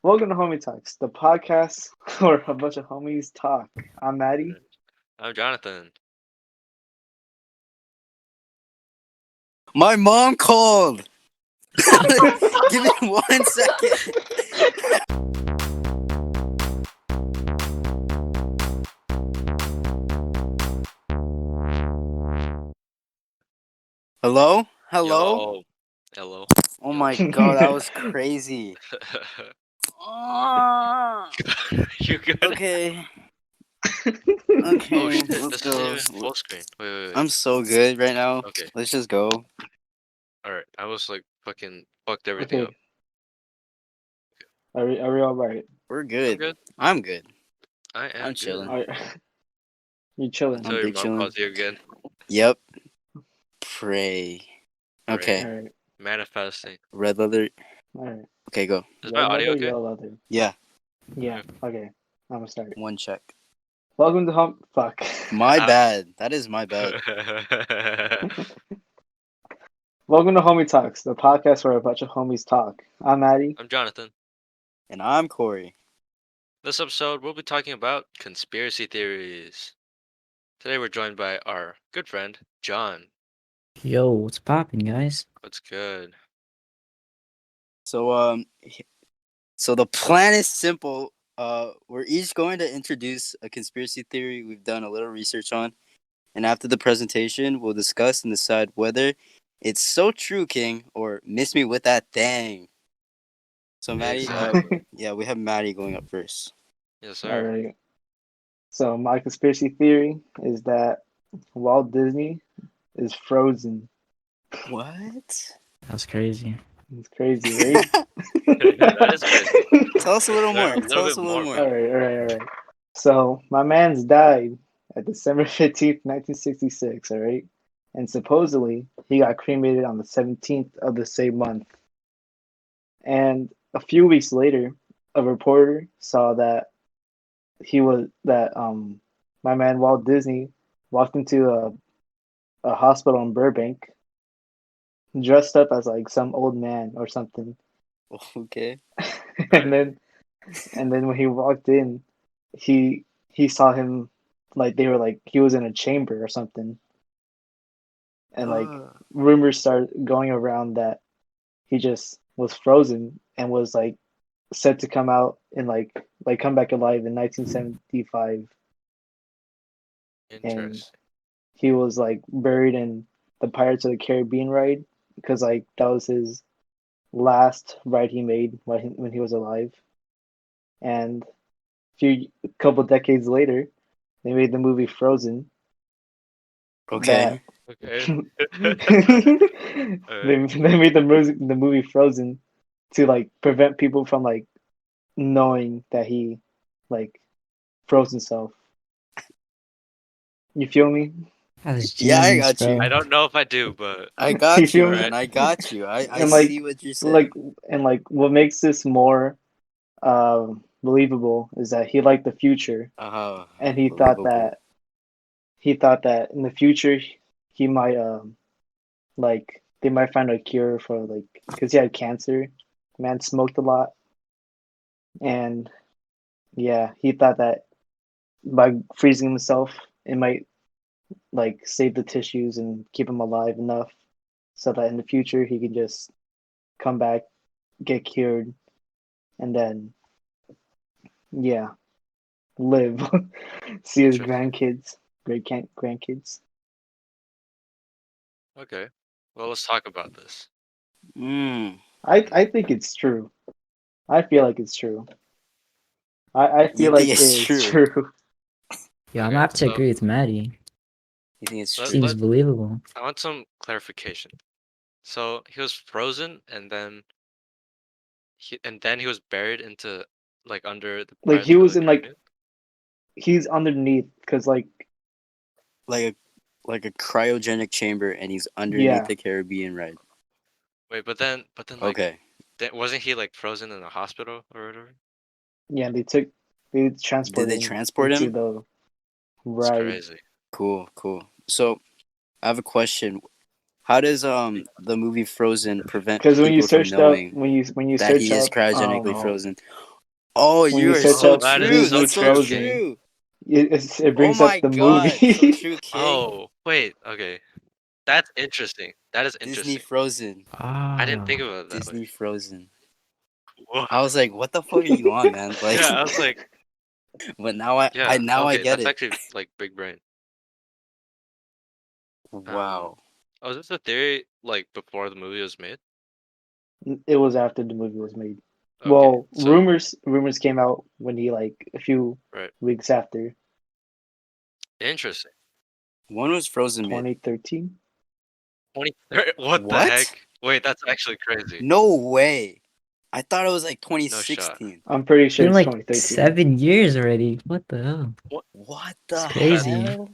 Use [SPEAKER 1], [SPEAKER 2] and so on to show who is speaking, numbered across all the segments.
[SPEAKER 1] Welcome to Homie Talks, the podcast where a bunch of homies talk. I'm Maddie.
[SPEAKER 2] I'm Jonathan.
[SPEAKER 3] My mom called. Give me 1 second. Hello? Hello?
[SPEAKER 2] Yo. Hello.
[SPEAKER 3] Oh
[SPEAKER 2] Yo.
[SPEAKER 3] my god, that was crazy.
[SPEAKER 2] You good?
[SPEAKER 3] Okay.
[SPEAKER 2] Oh
[SPEAKER 3] Okay,
[SPEAKER 2] shit,
[SPEAKER 3] let's
[SPEAKER 2] this isn't
[SPEAKER 3] go.
[SPEAKER 2] even full screen. Wait.
[SPEAKER 3] I'm so good right now.
[SPEAKER 2] Okay.
[SPEAKER 3] Let's just go.
[SPEAKER 2] Alright. I was like fucking fucked everything up.
[SPEAKER 1] Okay, are we all right?
[SPEAKER 3] We're
[SPEAKER 2] I'm
[SPEAKER 3] good.
[SPEAKER 2] good.
[SPEAKER 3] I'm good.
[SPEAKER 2] I am
[SPEAKER 3] I'm
[SPEAKER 2] good.
[SPEAKER 3] chilling.
[SPEAKER 1] Are you chilling?
[SPEAKER 2] Until
[SPEAKER 3] I'm
[SPEAKER 2] your
[SPEAKER 3] big
[SPEAKER 2] mom
[SPEAKER 3] chilling.
[SPEAKER 2] calls you again.
[SPEAKER 3] Yep. Pray.
[SPEAKER 2] Pray.
[SPEAKER 3] Okay.
[SPEAKER 1] All right,
[SPEAKER 2] Manifesting.
[SPEAKER 3] Red leather.
[SPEAKER 1] all right.
[SPEAKER 3] Okay, go.
[SPEAKER 2] Is my
[SPEAKER 1] Red
[SPEAKER 2] audio
[SPEAKER 1] leather,
[SPEAKER 2] okay?
[SPEAKER 1] yellow leather.
[SPEAKER 3] Yeah.
[SPEAKER 1] Yeah. Okay, I'm gonna start.
[SPEAKER 3] One check.
[SPEAKER 1] Welcome to Fuck.
[SPEAKER 3] My
[SPEAKER 2] Ah.
[SPEAKER 3] bad. That is my bad.
[SPEAKER 1] Welcome to Homie Talks, the podcast where a bunch of homies talk. I'm Maddie.
[SPEAKER 2] I'm Jonathan.
[SPEAKER 3] And I'm Corey.
[SPEAKER 2] This episode we'll be talking about conspiracy theories. Today we're joined by our good friend John.
[SPEAKER 4] Yo, what's poppin', guys?
[SPEAKER 2] What's good?
[SPEAKER 3] So the plan is simple. We're each going to introduce a conspiracy theory we've done a little research on, and after the presentation, we'll discuss and decide whether it's so true, King, or miss me with that thing. So Maddie,
[SPEAKER 2] Exactly.
[SPEAKER 3] yeah, we have Maddie going up first.
[SPEAKER 2] Yes,
[SPEAKER 1] All
[SPEAKER 2] sir.
[SPEAKER 1] right. So my conspiracy theory is that Walt Disney is frozen.
[SPEAKER 3] What?
[SPEAKER 4] That's crazy.
[SPEAKER 1] It's crazy, right?
[SPEAKER 2] That is crazy.
[SPEAKER 3] Tell us a little
[SPEAKER 2] Learn
[SPEAKER 3] more.
[SPEAKER 2] a little
[SPEAKER 3] Tell
[SPEAKER 2] bit
[SPEAKER 3] us a little
[SPEAKER 2] more,
[SPEAKER 3] more.
[SPEAKER 1] All right. So my man's died at December 15th, 1966. All right, and supposedly he got cremated on the 17th of the same month. And a few weeks later, a reporter saw that my man Walt Disney walked into a hospital in Burbank, dressed up as like some old man or something,
[SPEAKER 3] Okay.
[SPEAKER 1] and then when he walked in, he saw him like they were like he was in a chamber or something, and like rumors started going around that he just was frozen and was like set to come out in like come back alive in 1975, and
[SPEAKER 2] Interesting.
[SPEAKER 1] he was like buried in the Pirates of the Caribbean ride because like that was his last ride he made when he was alive, and a couple decades later they made the movie Frozen. That
[SPEAKER 3] Okay.
[SPEAKER 2] Okay.
[SPEAKER 1] they made the movie Frozen to like prevent people from like knowing that he like froze himself. You feel me?
[SPEAKER 4] That's
[SPEAKER 3] Yeah, I
[SPEAKER 4] genius,
[SPEAKER 3] got you.
[SPEAKER 4] bro.
[SPEAKER 2] I don't know if I do, but
[SPEAKER 3] I
[SPEAKER 1] You
[SPEAKER 3] got you,
[SPEAKER 1] feel me?
[SPEAKER 3] man. I got you. I
[SPEAKER 1] And like
[SPEAKER 3] see what you're saying.
[SPEAKER 1] what makes this more believable is that he liked the future, and
[SPEAKER 3] Believable.
[SPEAKER 1] he thought that in the future he might like they might find a cure for like because he had cancer. Man smoked a lot, and yeah, he thought that by freezing himself, it might like save the tissues and keep him alive enough so that in the future he can just come back, get cured, and then yeah, live, see his
[SPEAKER 2] interesting.
[SPEAKER 1] grandkids, grandkids.
[SPEAKER 2] Okay. Well, let's talk about this.
[SPEAKER 3] Mm.
[SPEAKER 1] I think it's true. I feel like it's true. I
[SPEAKER 3] You
[SPEAKER 1] feel
[SPEAKER 3] think
[SPEAKER 1] like it
[SPEAKER 3] it's
[SPEAKER 1] is
[SPEAKER 3] true?
[SPEAKER 1] true.
[SPEAKER 4] Yeah, I'm
[SPEAKER 2] Okay,
[SPEAKER 4] gonna have to
[SPEAKER 2] so
[SPEAKER 4] agree with Maddie.
[SPEAKER 3] You think it's
[SPEAKER 2] let,
[SPEAKER 3] true?
[SPEAKER 4] Seems
[SPEAKER 2] let
[SPEAKER 4] believable.
[SPEAKER 2] I want some clarification. So he was frozen, and then he was buried into like under the
[SPEAKER 1] Like
[SPEAKER 2] Pirates
[SPEAKER 1] he
[SPEAKER 2] of
[SPEAKER 1] was
[SPEAKER 2] the
[SPEAKER 1] in like
[SPEAKER 2] Caribbean.
[SPEAKER 1] he's underneath because like
[SPEAKER 3] Like a cryogenic chamber, and he's underneath
[SPEAKER 1] yeah
[SPEAKER 3] the Caribbean ride.
[SPEAKER 2] Wait, but then like,
[SPEAKER 3] Okay.
[SPEAKER 2] wasn't he like frozen in a hospital or whatever?
[SPEAKER 1] yeah they
[SPEAKER 3] Did
[SPEAKER 1] transported
[SPEAKER 3] they
[SPEAKER 1] him
[SPEAKER 3] transport
[SPEAKER 1] into
[SPEAKER 3] him?
[SPEAKER 1] the
[SPEAKER 2] It's
[SPEAKER 1] ride.
[SPEAKER 2] crazy.
[SPEAKER 3] Cool. So I have a question. How does the movie Frozen prevent
[SPEAKER 1] Because when you
[SPEAKER 3] people from
[SPEAKER 1] searched up
[SPEAKER 3] knowing
[SPEAKER 1] when you
[SPEAKER 3] that
[SPEAKER 1] search
[SPEAKER 3] he is
[SPEAKER 1] up
[SPEAKER 3] cryogenically frozen? Oh,
[SPEAKER 1] When
[SPEAKER 3] you
[SPEAKER 1] you
[SPEAKER 3] are
[SPEAKER 1] search
[SPEAKER 3] so
[SPEAKER 2] Oh,
[SPEAKER 1] up
[SPEAKER 2] that is
[SPEAKER 3] true.
[SPEAKER 2] so
[SPEAKER 3] That's
[SPEAKER 1] Disney
[SPEAKER 3] so
[SPEAKER 2] true, King.
[SPEAKER 1] Frozen,
[SPEAKER 3] true.
[SPEAKER 1] it
[SPEAKER 3] Oh
[SPEAKER 1] brings up
[SPEAKER 3] my
[SPEAKER 1] the
[SPEAKER 3] god, so
[SPEAKER 1] movie.
[SPEAKER 3] true, King.
[SPEAKER 2] Oh, wait. Okay. That's interesting. That is
[SPEAKER 3] Disney
[SPEAKER 2] interesting.
[SPEAKER 3] Frozen.
[SPEAKER 2] I didn't think
[SPEAKER 4] Ah,
[SPEAKER 2] of it that way.
[SPEAKER 3] Disney Frozen.
[SPEAKER 2] Whoa.
[SPEAKER 3] I was like, what the fuck are you on, man? Like,
[SPEAKER 2] Yeah, I was like,
[SPEAKER 3] but now I
[SPEAKER 2] yeah,
[SPEAKER 3] now I
[SPEAKER 2] okay,
[SPEAKER 3] get
[SPEAKER 2] that's
[SPEAKER 3] it.
[SPEAKER 2] actually like big brain.
[SPEAKER 3] Wow.
[SPEAKER 2] Oh, is this a theory like before the movie was made?
[SPEAKER 1] It was after the movie was made.
[SPEAKER 2] Okay,
[SPEAKER 1] Well,
[SPEAKER 2] so
[SPEAKER 1] rumors came out when he like a few
[SPEAKER 2] right,
[SPEAKER 1] weeks after
[SPEAKER 2] interesting.
[SPEAKER 3] When was Frozen made?
[SPEAKER 1] 2013.
[SPEAKER 2] 20. What the
[SPEAKER 3] What?
[SPEAKER 2] heck? Wait, that's actually crazy.
[SPEAKER 3] No way. I thought it was like
[SPEAKER 2] No shot.
[SPEAKER 3] 2016.
[SPEAKER 1] I'm pretty
[SPEAKER 4] it's
[SPEAKER 1] sure
[SPEAKER 4] been
[SPEAKER 1] it's
[SPEAKER 4] like
[SPEAKER 1] 2013.
[SPEAKER 4] 7 years already. What the hell?
[SPEAKER 3] What
[SPEAKER 4] It's
[SPEAKER 3] the
[SPEAKER 4] crazy.
[SPEAKER 3] hell?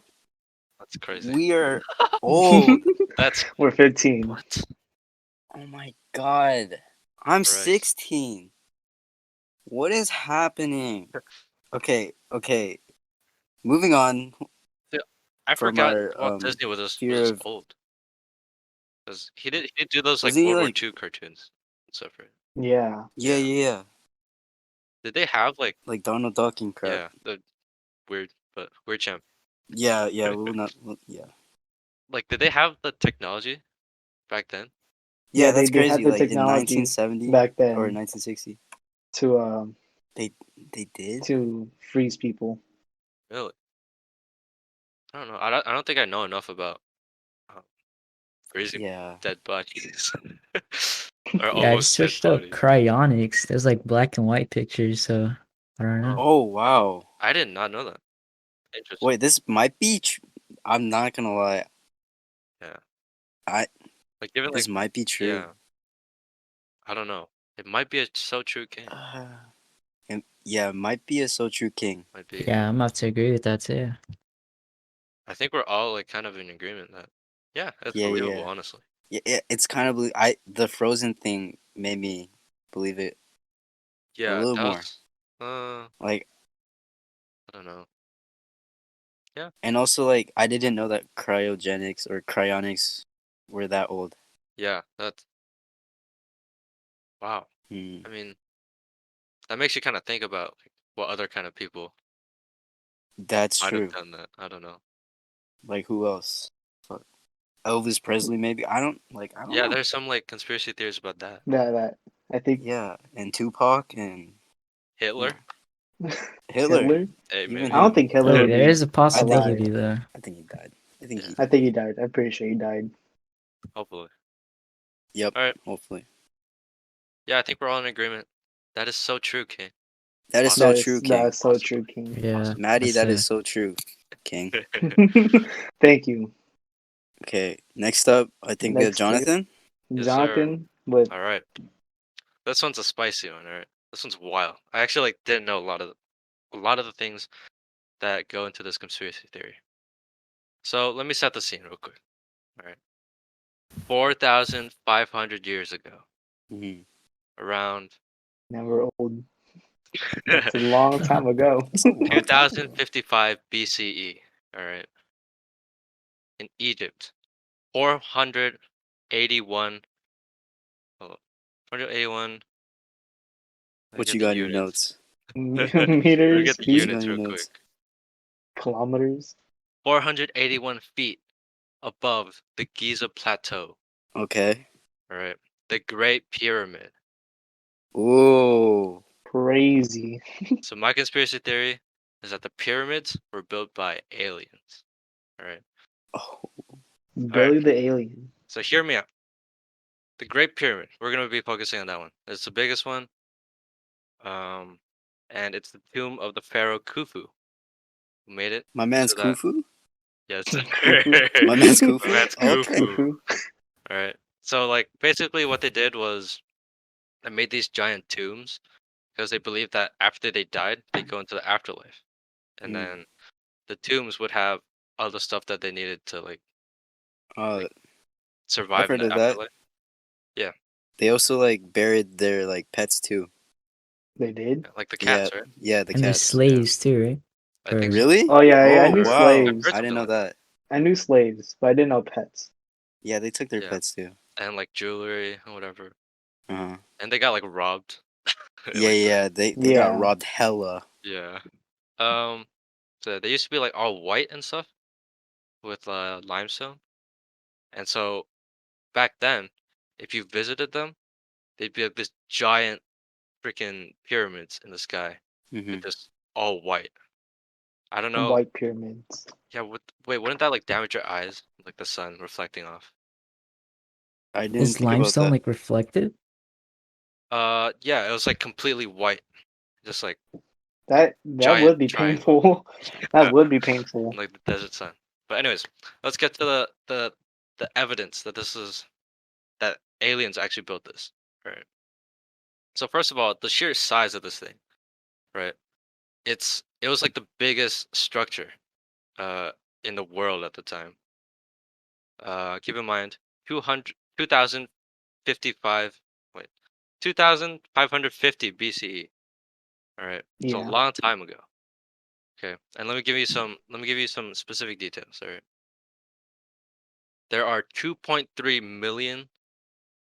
[SPEAKER 2] That's crazy.
[SPEAKER 3] We are old.
[SPEAKER 2] That's
[SPEAKER 1] We're 15.
[SPEAKER 2] what?
[SPEAKER 3] Oh my god. I'm
[SPEAKER 2] Christ.
[SPEAKER 3] 16. What is happening? Okay. Moving on
[SPEAKER 2] I
[SPEAKER 3] from
[SPEAKER 2] forgot
[SPEAKER 3] our
[SPEAKER 2] Walt Disney was
[SPEAKER 3] fear of
[SPEAKER 2] old because he did do those like
[SPEAKER 3] wasn't he
[SPEAKER 2] World War
[SPEAKER 3] like
[SPEAKER 2] II cartoons and stuff, right?
[SPEAKER 1] Yeah.
[SPEAKER 3] yeah.
[SPEAKER 2] Did they have like
[SPEAKER 3] Like Donald Duck and crap.
[SPEAKER 2] yeah the weird champ?
[SPEAKER 3] Yeah, yeah.
[SPEAKER 2] Like, did they have the technology back then?
[SPEAKER 3] Yeah,
[SPEAKER 1] They
[SPEAKER 3] that's
[SPEAKER 1] had
[SPEAKER 3] crazy.
[SPEAKER 1] the
[SPEAKER 3] Like in
[SPEAKER 1] technology
[SPEAKER 3] 1970
[SPEAKER 1] back
[SPEAKER 3] or
[SPEAKER 1] then
[SPEAKER 3] 1960.
[SPEAKER 1] to
[SPEAKER 3] They did?
[SPEAKER 1] to freeze people.
[SPEAKER 2] Really? I don't know. I don't think I know enough about um, freezing
[SPEAKER 3] Yeah.
[SPEAKER 2] dead bodies or
[SPEAKER 4] Yeah, I
[SPEAKER 2] almost dead
[SPEAKER 4] searched up
[SPEAKER 2] bodies.
[SPEAKER 4] cryonics. There's like black and white pictures, so I don't know.
[SPEAKER 3] Oh wow.
[SPEAKER 2] I did not know that. Interesting.
[SPEAKER 3] Wait, this might be I'm not gonna lie.
[SPEAKER 2] Yeah.
[SPEAKER 3] I
[SPEAKER 2] Like given
[SPEAKER 3] this
[SPEAKER 2] like
[SPEAKER 3] might be true.
[SPEAKER 2] yeah, I don't know. It might be a so true king.
[SPEAKER 3] Yeah, it might be a so true king.
[SPEAKER 2] Might be.
[SPEAKER 4] Yeah, I'm about to agree with that too.
[SPEAKER 2] I think we're all like kind of in agreement that yeah, it's
[SPEAKER 3] Yeah,
[SPEAKER 2] believable,
[SPEAKER 3] yeah.
[SPEAKER 2] honestly.
[SPEAKER 3] Yeah, it's kind of the Frozen thing made me believe it a
[SPEAKER 2] Yeah,
[SPEAKER 3] little
[SPEAKER 2] that
[SPEAKER 3] more.
[SPEAKER 2] was
[SPEAKER 3] Like,
[SPEAKER 2] I don't know. Yeah.
[SPEAKER 3] and also like I didn't know that cryogenics or cryonics were that old.
[SPEAKER 2] Yeah, that's wow.
[SPEAKER 3] Hmm.
[SPEAKER 2] I mean, that makes you kind of think about like, what other kind of people
[SPEAKER 3] That's
[SPEAKER 2] might have
[SPEAKER 3] true.
[SPEAKER 2] done that. I don't know.
[SPEAKER 3] Like who else? Fuck. Elvis Presley, maybe. I don't
[SPEAKER 2] Yeah,
[SPEAKER 3] know.
[SPEAKER 2] there's some like conspiracy theories about that.
[SPEAKER 1] That I think
[SPEAKER 3] Yeah, and Tupac and
[SPEAKER 2] Hitler?
[SPEAKER 3] Hitler.
[SPEAKER 1] Hitler.
[SPEAKER 2] Hey,
[SPEAKER 3] Even
[SPEAKER 2] maybe.
[SPEAKER 1] I don't
[SPEAKER 3] him.
[SPEAKER 1] think Hitler
[SPEAKER 4] Look,
[SPEAKER 1] would
[SPEAKER 4] there
[SPEAKER 1] be
[SPEAKER 4] is a
[SPEAKER 1] alive.
[SPEAKER 4] possibility though.
[SPEAKER 3] I think he died. I think
[SPEAKER 2] Yeah.
[SPEAKER 3] he.
[SPEAKER 1] I think he died. I'm pretty sure he died.
[SPEAKER 2] Hopefully.
[SPEAKER 3] Yep.
[SPEAKER 2] All right.
[SPEAKER 3] Hopefully.
[SPEAKER 2] Yeah, I think we're all in agreement. That is so true, King.
[SPEAKER 3] That is so
[SPEAKER 1] That
[SPEAKER 3] true,
[SPEAKER 1] is
[SPEAKER 3] King.
[SPEAKER 1] so true, King.
[SPEAKER 4] Yeah,
[SPEAKER 3] Maddie, that is
[SPEAKER 4] that's
[SPEAKER 3] so true, King.
[SPEAKER 1] Thank you.
[SPEAKER 3] Okay, next up, I think we have
[SPEAKER 1] Next,
[SPEAKER 3] Jonathan.
[SPEAKER 2] Yes, sir.
[SPEAKER 1] Jonathan with
[SPEAKER 2] All right. This one's a spicy one, all right? This one's wild. I actually like didn't know a lot of the things that go into this conspiracy theory. So let me set the scene real quick. All right. 4,500 years ago,
[SPEAKER 3] Mhm.
[SPEAKER 2] around
[SPEAKER 1] now we're old. It's a long time ago.
[SPEAKER 3] It's a long time ago.
[SPEAKER 2] 2055 BCE, all right, in Egypt, 481. Hold on, 481. Let me
[SPEAKER 3] What
[SPEAKER 2] get
[SPEAKER 3] you
[SPEAKER 2] the
[SPEAKER 3] got in your
[SPEAKER 2] units.
[SPEAKER 3] notes?
[SPEAKER 2] Let me
[SPEAKER 1] Meters,
[SPEAKER 2] get the
[SPEAKER 3] What you got
[SPEAKER 2] units
[SPEAKER 3] in your
[SPEAKER 2] real
[SPEAKER 3] notes?
[SPEAKER 2] quick.
[SPEAKER 1] kilometers.
[SPEAKER 2] 481 feet above the Giza Plateau,
[SPEAKER 3] Okay.
[SPEAKER 2] all right, the Great Pyramid.
[SPEAKER 3] Ooh.
[SPEAKER 1] Crazy.
[SPEAKER 2] So my conspiracy theory is that the pyramids were built by aliens. All right.
[SPEAKER 3] Oh.
[SPEAKER 1] Billy the alien.
[SPEAKER 2] So hear me out. The Great Pyramid. We're gonna be focusing on that one. It's the biggest one. Um, and it's the tomb of the pharaoh Khufu, who made it
[SPEAKER 3] My man's
[SPEAKER 2] to that.
[SPEAKER 3] Khufu?
[SPEAKER 2] Yes.
[SPEAKER 1] Khufu.
[SPEAKER 3] My man's
[SPEAKER 2] My
[SPEAKER 3] Khufu?
[SPEAKER 2] man's
[SPEAKER 3] Okay.
[SPEAKER 2] Khufu.
[SPEAKER 1] Khufu.
[SPEAKER 2] All right. So like basically what they did was they made these giant tombs because they believed that after they died, they go into the afterlife, and
[SPEAKER 3] Mm.
[SPEAKER 2] then the tombs would have all the stuff that they needed to
[SPEAKER 3] Uh,
[SPEAKER 2] like
[SPEAKER 3] I've
[SPEAKER 2] survive in
[SPEAKER 3] heard
[SPEAKER 2] the
[SPEAKER 3] of that.
[SPEAKER 2] afterlife. Yeah,
[SPEAKER 3] They also like buried their like pets too.
[SPEAKER 1] They did.
[SPEAKER 2] like the
[SPEAKER 3] Yeah,
[SPEAKER 2] cats, right?
[SPEAKER 3] yeah, the
[SPEAKER 4] and there's
[SPEAKER 3] cats.
[SPEAKER 4] slaves too, right?
[SPEAKER 2] I think so.
[SPEAKER 3] Really?
[SPEAKER 1] Oh yeah, I
[SPEAKER 3] Oh
[SPEAKER 1] knew
[SPEAKER 3] wow,
[SPEAKER 1] slaves.
[SPEAKER 2] I've heard
[SPEAKER 3] I didn't
[SPEAKER 2] something
[SPEAKER 3] know
[SPEAKER 2] like
[SPEAKER 3] that.
[SPEAKER 1] I knew slaves, but I didn't know pets.
[SPEAKER 3] Yeah, they took their
[SPEAKER 2] Yeah,
[SPEAKER 3] pets too.
[SPEAKER 2] and like jewelry and whatever,
[SPEAKER 3] Uh huh.
[SPEAKER 2] and they got like robbed
[SPEAKER 3] Yeah. They got
[SPEAKER 1] Yeah.
[SPEAKER 3] robbed hella.
[SPEAKER 2] Yeah. So they used to be like all white and stuff with limestone. And so back then, if you visited them, they'd be like this giant freaking pyramids in the sky
[SPEAKER 3] Hmm.
[SPEAKER 2] with just all white. I don't know.
[SPEAKER 1] White pyramids.
[SPEAKER 2] Yeah, wait, wouldn't that like damage your eyes? Like the sun reflecting off.
[SPEAKER 3] I didn't
[SPEAKER 4] Is
[SPEAKER 3] think about
[SPEAKER 4] limestone
[SPEAKER 3] that.
[SPEAKER 4] like reflective?
[SPEAKER 2] Yeah, it was like completely white. Just like
[SPEAKER 1] That
[SPEAKER 2] giant
[SPEAKER 1] would be
[SPEAKER 2] triangle.
[SPEAKER 1] painful. That
[SPEAKER 2] Yeah,
[SPEAKER 1] would be painful.
[SPEAKER 2] like the desert sun. But anyways, let's get to the evidence that that aliens actually built this. Right. So first of all, the sheer size of this thing, right? It was like the biggest structure uh in the world at the time. Keep in mind 200 2055 wait 2550 BCE. All right. So a
[SPEAKER 1] Yeah.
[SPEAKER 2] long time ago. Okay. And let me give you some specific details, all right? There are 2.3 million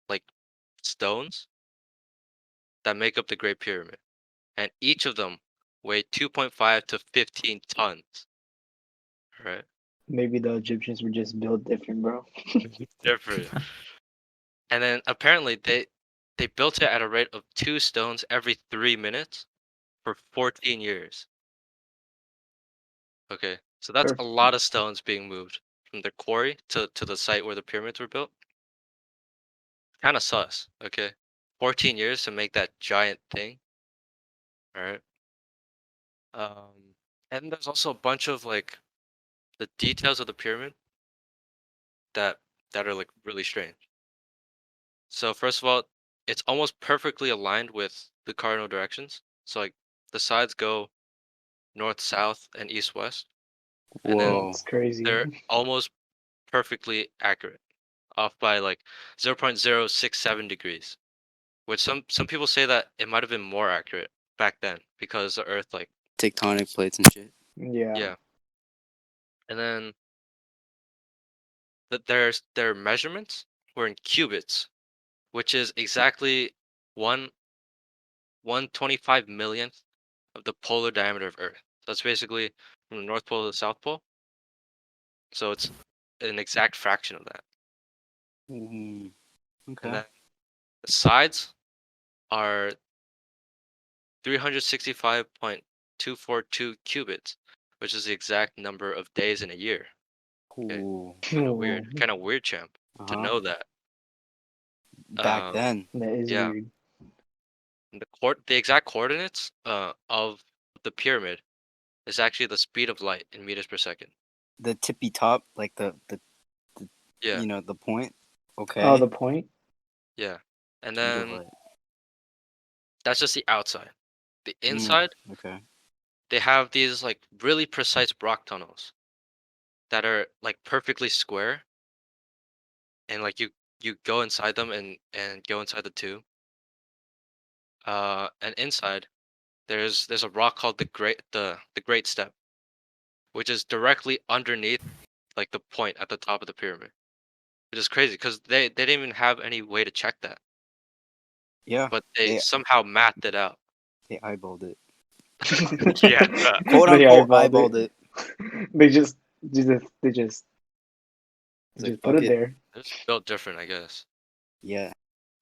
[SPEAKER 2] like stones that make up the Great Pyramid, and each of them weigh 2.5 to 15 tons, right?
[SPEAKER 1] Maybe the Egyptians were just built different, bro.
[SPEAKER 2] Different. And then apparently they built it at a rate of 2 stones every 3 minutes for 14 years. Okay, so that's a
[SPEAKER 1] Perfect.
[SPEAKER 2] lot of stones being moved from the quarry to the site where the pyramids were built. Kind of sus. Okay, 14 years to make that giant thing. All right. And there's also a bunch of like the details of the pyramid that are like really strange. So first of all, it's almost perfectly aligned with the cardinal directions. So like the sides go north, south, and east, west, and then
[SPEAKER 3] Whoa.
[SPEAKER 1] That's crazy.
[SPEAKER 2] they're almost perfectly accurate, off by like 0.067 degrees. Which some people say that it might have been more accurate back then because the Earth like
[SPEAKER 3] Tectonic plates and shit.
[SPEAKER 1] Yeah.
[SPEAKER 2] yeah, and then their measurements were in cubits, which is exactly one 125 millionth of the polar diameter of Earth. So that's basically from the North Pole to the South Pole. So it's an exact fraction of that.
[SPEAKER 3] Mm,
[SPEAKER 2] And
[SPEAKER 3] okay.
[SPEAKER 2] then the sides are 365.242 cubits, which is the exact number of days in a year. Okay,
[SPEAKER 3] Ooh.
[SPEAKER 1] Whoa.
[SPEAKER 2] kind of weird, champ, to
[SPEAKER 3] Uh-huh.
[SPEAKER 2] know that.
[SPEAKER 3] Back then.
[SPEAKER 1] That is
[SPEAKER 2] Yeah,
[SPEAKER 1] weird.
[SPEAKER 2] and the exact coordinates of the pyramid is actually the speed of light in meters per second.
[SPEAKER 3] The tippy top, like the
[SPEAKER 2] Yeah,
[SPEAKER 3] the point.
[SPEAKER 1] Oh,
[SPEAKER 3] Okay.
[SPEAKER 1] the point?
[SPEAKER 2] yeah, and
[SPEAKER 3] Speed of
[SPEAKER 2] then
[SPEAKER 3] light.
[SPEAKER 2] that's just the outside. The
[SPEAKER 3] Mm,
[SPEAKER 2] inside,
[SPEAKER 3] okay.
[SPEAKER 2] they have these like really precise rock tunnels that are like perfectly square, and like you go inside them and go inside the tube. And inside there's a rock called the Great Step, which is directly underneath like the point at the top of the pyramid. Which is crazy because they didn't even have any way to check that,
[SPEAKER 3] Yeah.
[SPEAKER 2] but they
[SPEAKER 3] They
[SPEAKER 2] somehow mapped it out.
[SPEAKER 3] they eyeballed it.
[SPEAKER 2] Yeah,
[SPEAKER 3] Quote
[SPEAKER 1] They
[SPEAKER 3] unquote
[SPEAKER 1] eyeballed
[SPEAKER 3] eyeballed
[SPEAKER 1] it.
[SPEAKER 3] it.
[SPEAKER 1] They they just
[SPEAKER 3] It's like
[SPEAKER 1] just put
[SPEAKER 3] fuck
[SPEAKER 1] it
[SPEAKER 3] it.
[SPEAKER 1] there.
[SPEAKER 2] it's built different, I guess.
[SPEAKER 3] Yeah.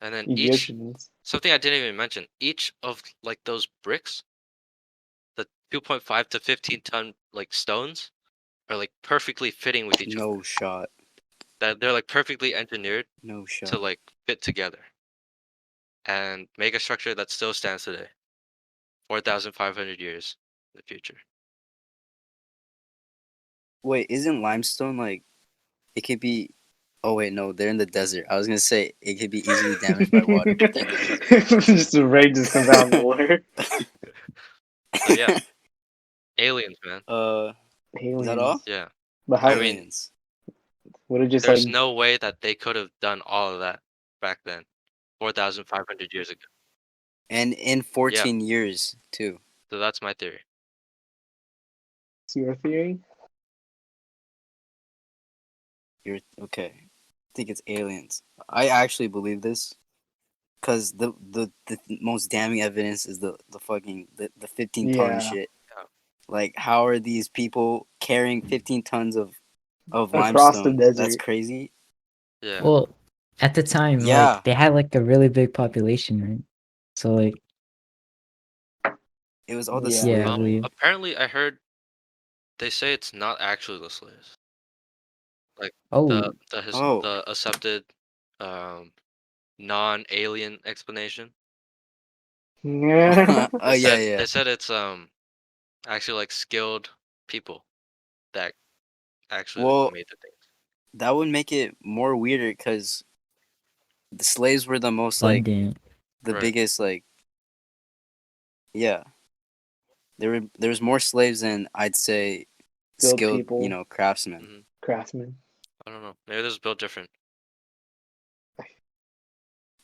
[SPEAKER 2] And then each
[SPEAKER 1] Egyptians.
[SPEAKER 2] something I didn't even mention, each of like those bricks, the 2.5 to 15 ton like stones are like perfectly fitting with each other.
[SPEAKER 3] No shot.
[SPEAKER 2] That they're like perfectly engineered
[SPEAKER 3] No
[SPEAKER 2] to
[SPEAKER 3] shot.
[SPEAKER 2] like fit together and make a structure that still stands today, 4,500 years in the future.
[SPEAKER 3] Wait, isn't limestone like it could be? Oh wait, no, they're in the desert. I was gonna say it could be easily damaged by water, but they're in the
[SPEAKER 1] Just the rain just comes out in the water.
[SPEAKER 2] So yeah,
[SPEAKER 3] desert.
[SPEAKER 2] aliens, man.
[SPEAKER 3] Is that all?
[SPEAKER 1] Aliens.
[SPEAKER 2] Yeah.
[SPEAKER 1] But
[SPEAKER 2] I
[SPEAKER 1] how
[SPEAKER 2] mean,
[SPEAKER 3] Aliens.
[SPEAKER 1] would it just like
[SPEAKER 2] there's no way that they could have done all of that back then, 4,500 years ago.
[SPEAKER 3] And in
[SPEAKER 2] Yeah,
[SPEAKER 3] 14 years too.
[SPEAKER 2] so that's my theory.
[SPEAKER 1] see your theory?
[SPEAKER 3] You're okay. I think it's aliens. I actually believe this. Because the most damning evidence is the 15-ton
[SPEAKER 1] Yeah.
[SPEAKER 3] shit.
[SPEAKER 2] Yeah.
[SPEAKER 3] Like, how are these people carrying 15 tons of
[SPEAKER 1] Across the
[SPEAKER 3] limestone? That's
[SPEAKER 1] desert.
[SPEAKER 3] crazy.
[SPEAKER 2] Yeah.
[SPEAKER 4] Well, at the time,
[SPEAKER 3] Yeah.
[SPEAKER 4] like they had like a really big population, right? So like,
[SPEAKER 3] It was all the
[SPEAKER 1] Yeah.
[SPEAKER 4] yeah, I
[SPEAKER 3] slaves, right?
[SPEAKER 4] believe.
[SPEAKER 2] Apparently, I heard they say it's not actually the slaves. Like
[SPEAKER 4] Oh,
[SPEAKER 3] Oh.
[SPEAKER 2] the accepted um non-alien explanation.
[SPEAKER 1] Yeah.
[SPEAKER 3] Oh yeah.
[SPEAKER 2] They said it's actually like skilled people that actually like
[SPEAKER 3] Well,
[SPEAKER 2] made the things.
[SPEAKER 3] that would make it more weirder because the slaves were the most like
[SPEAKER 4] abundant.
[SPEAKER 3] the
[SPEAKER 2] Right.
[SPEAKER 3] biggest like yeah. There was more slaves than I'd say
[SPEAKER 1] Skilled
[SPEAKER 3] skilled,
[SPEAKER 1] people,
[SPEAKER 3] craftsmen.
[SPEAKER 2] Mhm.
[SPEAKER 1] craftsmen.
[SPEAKER 2] I don't know. Maybe this is built different.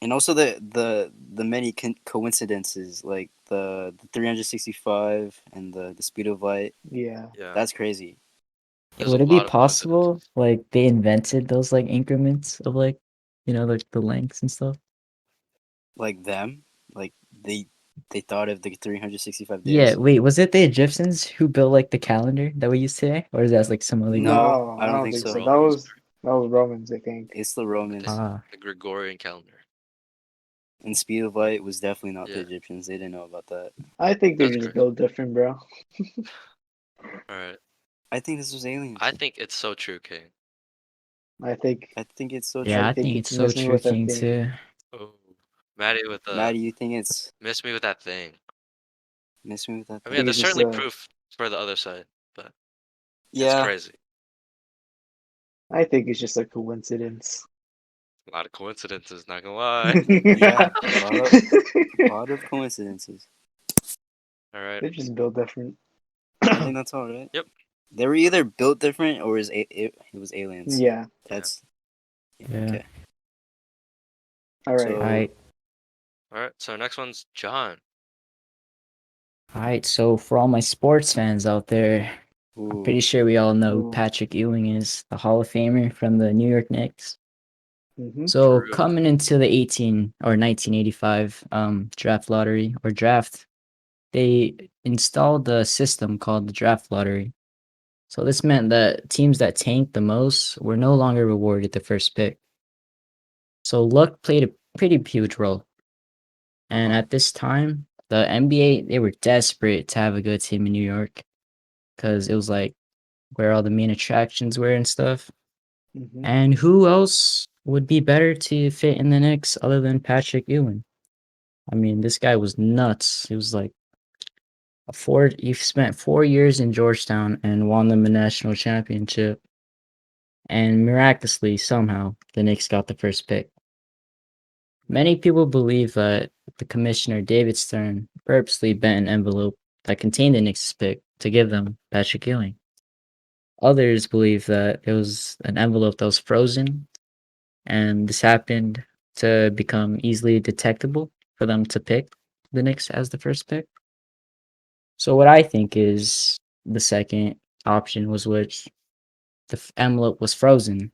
[SPEAKER 3] And also the many coincidences like the 365 and the speed of light.
[SPEAKER 1] Yeah.
[SPEAKER 2] Yeah.
[SPEAKER 3] That's crazy.
[SPEAKER 2] There's a
[SPEAKER 4] Would it be
[SPEAKER 2] lot of
[SPEAKER 4] possible
[SPEAKER 2] coincidences.
[SPEAKER 4] like they invented those like increments of like, like the lengths and stuff?
[SPEAKER 3] Like them, like they thought of the 365
[SPEAKER 4] Yeah,
[SPEAKER 3] days.
[SPEAKER 4] wait, was it the Egyptians who built like the calendar that we use today, or is that like some other group?
[SPEAKER 3] No,
[SPEAKER 1] No,
[SPEAKER 3] I
[SPEAKER 1] I
[SPEAKER 3] don't
[SPEAKER 1] don't
[SPEAKER 3] think
[SPEAKER 1] think
[SPEAKER 2] The
[SPEAKER 3] so.
[SPEAKER 1] so.
[SPEAKER 2] Romans,
[SPEAKER 1] That was Romans, I think.
[SPEAKER 3] It's the
[SPEAKER 2] the,
[SPEAKER 3] Romans.
[SPEAKER 4] Ah,
[SPEAKER 2] the Gregorian calendar.
[SPEAKER 3] And speed of light was definitely not the
[SPEAKER 2] Yeah,
[SPEAKER 3] Egyptians. They didn't know about that.
[SPEAKER 1] I think they're
[SPEAKER 2] that's
[SPEAKER 1] just
[SPEAKER 2] crazy.
[SPEAKER 1] built different, bro.
[SPEAKER 2] All right.
[SPEAKER 3] I think this was aliens.
[SPEAKER 2] I think it's so true, King.
[SPEAKER 1] I think
[SPEAKER 3] I think it's so
[SPEAKER 4] yeah,
[SPEAKER 1] I
[SPEAKER 3] true.
[SPEAKER 4] I
[SPEAKER 1] think
[SPEAKER 4] think it's
[SPEAKER 1] it's
[SPEAKER 4] so
[SPEAKER 1] missing
[SPEAKER 4] true,
[SPEAKER 1] with a
[SPEAKER 4] King,
[SPEAKER 1] thing.
[SPEAKER 4] too.
[SPEAKER 2] Oh, Maddie with
[SPEAKER 3] Maddie, you think it's
[SPEAKER 2] miss me with that thing.
[SPEAKER 3] miss me with that
[SPEAKER 2] I
[SPEAKER 1] I
[SPEAKER 2] mean,
[SPEAKER 1] think
[SPEAKER 3] thing?
[SPEAKER 2] there's
[SPEAKER 1] it's just
[SPEAKER 2] certainly proof for the other side, but it's
[SPEAKER 3] Yeah,
[SPEAKER 2] crazy.
[SPEAKER 1] I think it's just a coincidence.
[SPEAKER 2] A lot of coincidences, not gonna lie.
[SPEAKER 3] yeah, a lot of coincidences.
[SPEAKER 2] All right.
[SPEAKER 1] They're just built different.
[SPEAKER 3] I think that's all right.
[SPEAKER 2] Yep.
[SPEAKER 3] They were either built different or it was aliens.
[SPEAKER 1] Yeah.
[SPEAKER 3] That's
[SPEAKER 4] Yeah.
[SPEAKER 3] okay.
[SPEAKER 1] All right.
[SPEAKER 3] So
[SPEAKER 4] Alright,
[SPEAKER 2] All right. So next one's John.
[SPEAKER 4] alright. So for all my sports fans out there, I'm pretty
[SPEAKER 3] ooh,
[SPEAKER 4] sure we all know who
[SPEAKER 1] Ooh.
[SPEAKER 4] Patrick Ewing is, the Hall of Famer from the New York Knicks.
[SPEAKER 1] Mm-hmm.
[SPEAKER 4] So
[SPEAKER 2] True.
[SPEAKER 4] coming into the 1985 draft lottery or draft, they installed a system called the draft lottery. So this meant that teams that tanked the most were no longer rewarded the first pick. So luck played a pretty huge role. And
[SPEAKER 3] Uh-huh.
[SPEAKER 4] at this time, the NBA, they were desperate to have a good team in New York because it was like where all the main attractions were and stuff.
[SPEAKER 1] Mm-hmm.
[SPEAKER 4] And who else would be better to fit in the Knicks other than Patrick Ewing? I mean, this guy was nuts. He was like he spent 4 years in Georgetown and won them a national championship. And miraculously, somehow, the Knicks got the first pick. Many people believe that the commissioner, David Stern, purposely bent an envelope that contained the Knicks' pick to give them Patrick Ewing. Others believe that it was an envelope that was frozen, and this happened to become easily detectable for them to pick the Knicks as the first pick. So what I think is the second option was which the envelope was frozen,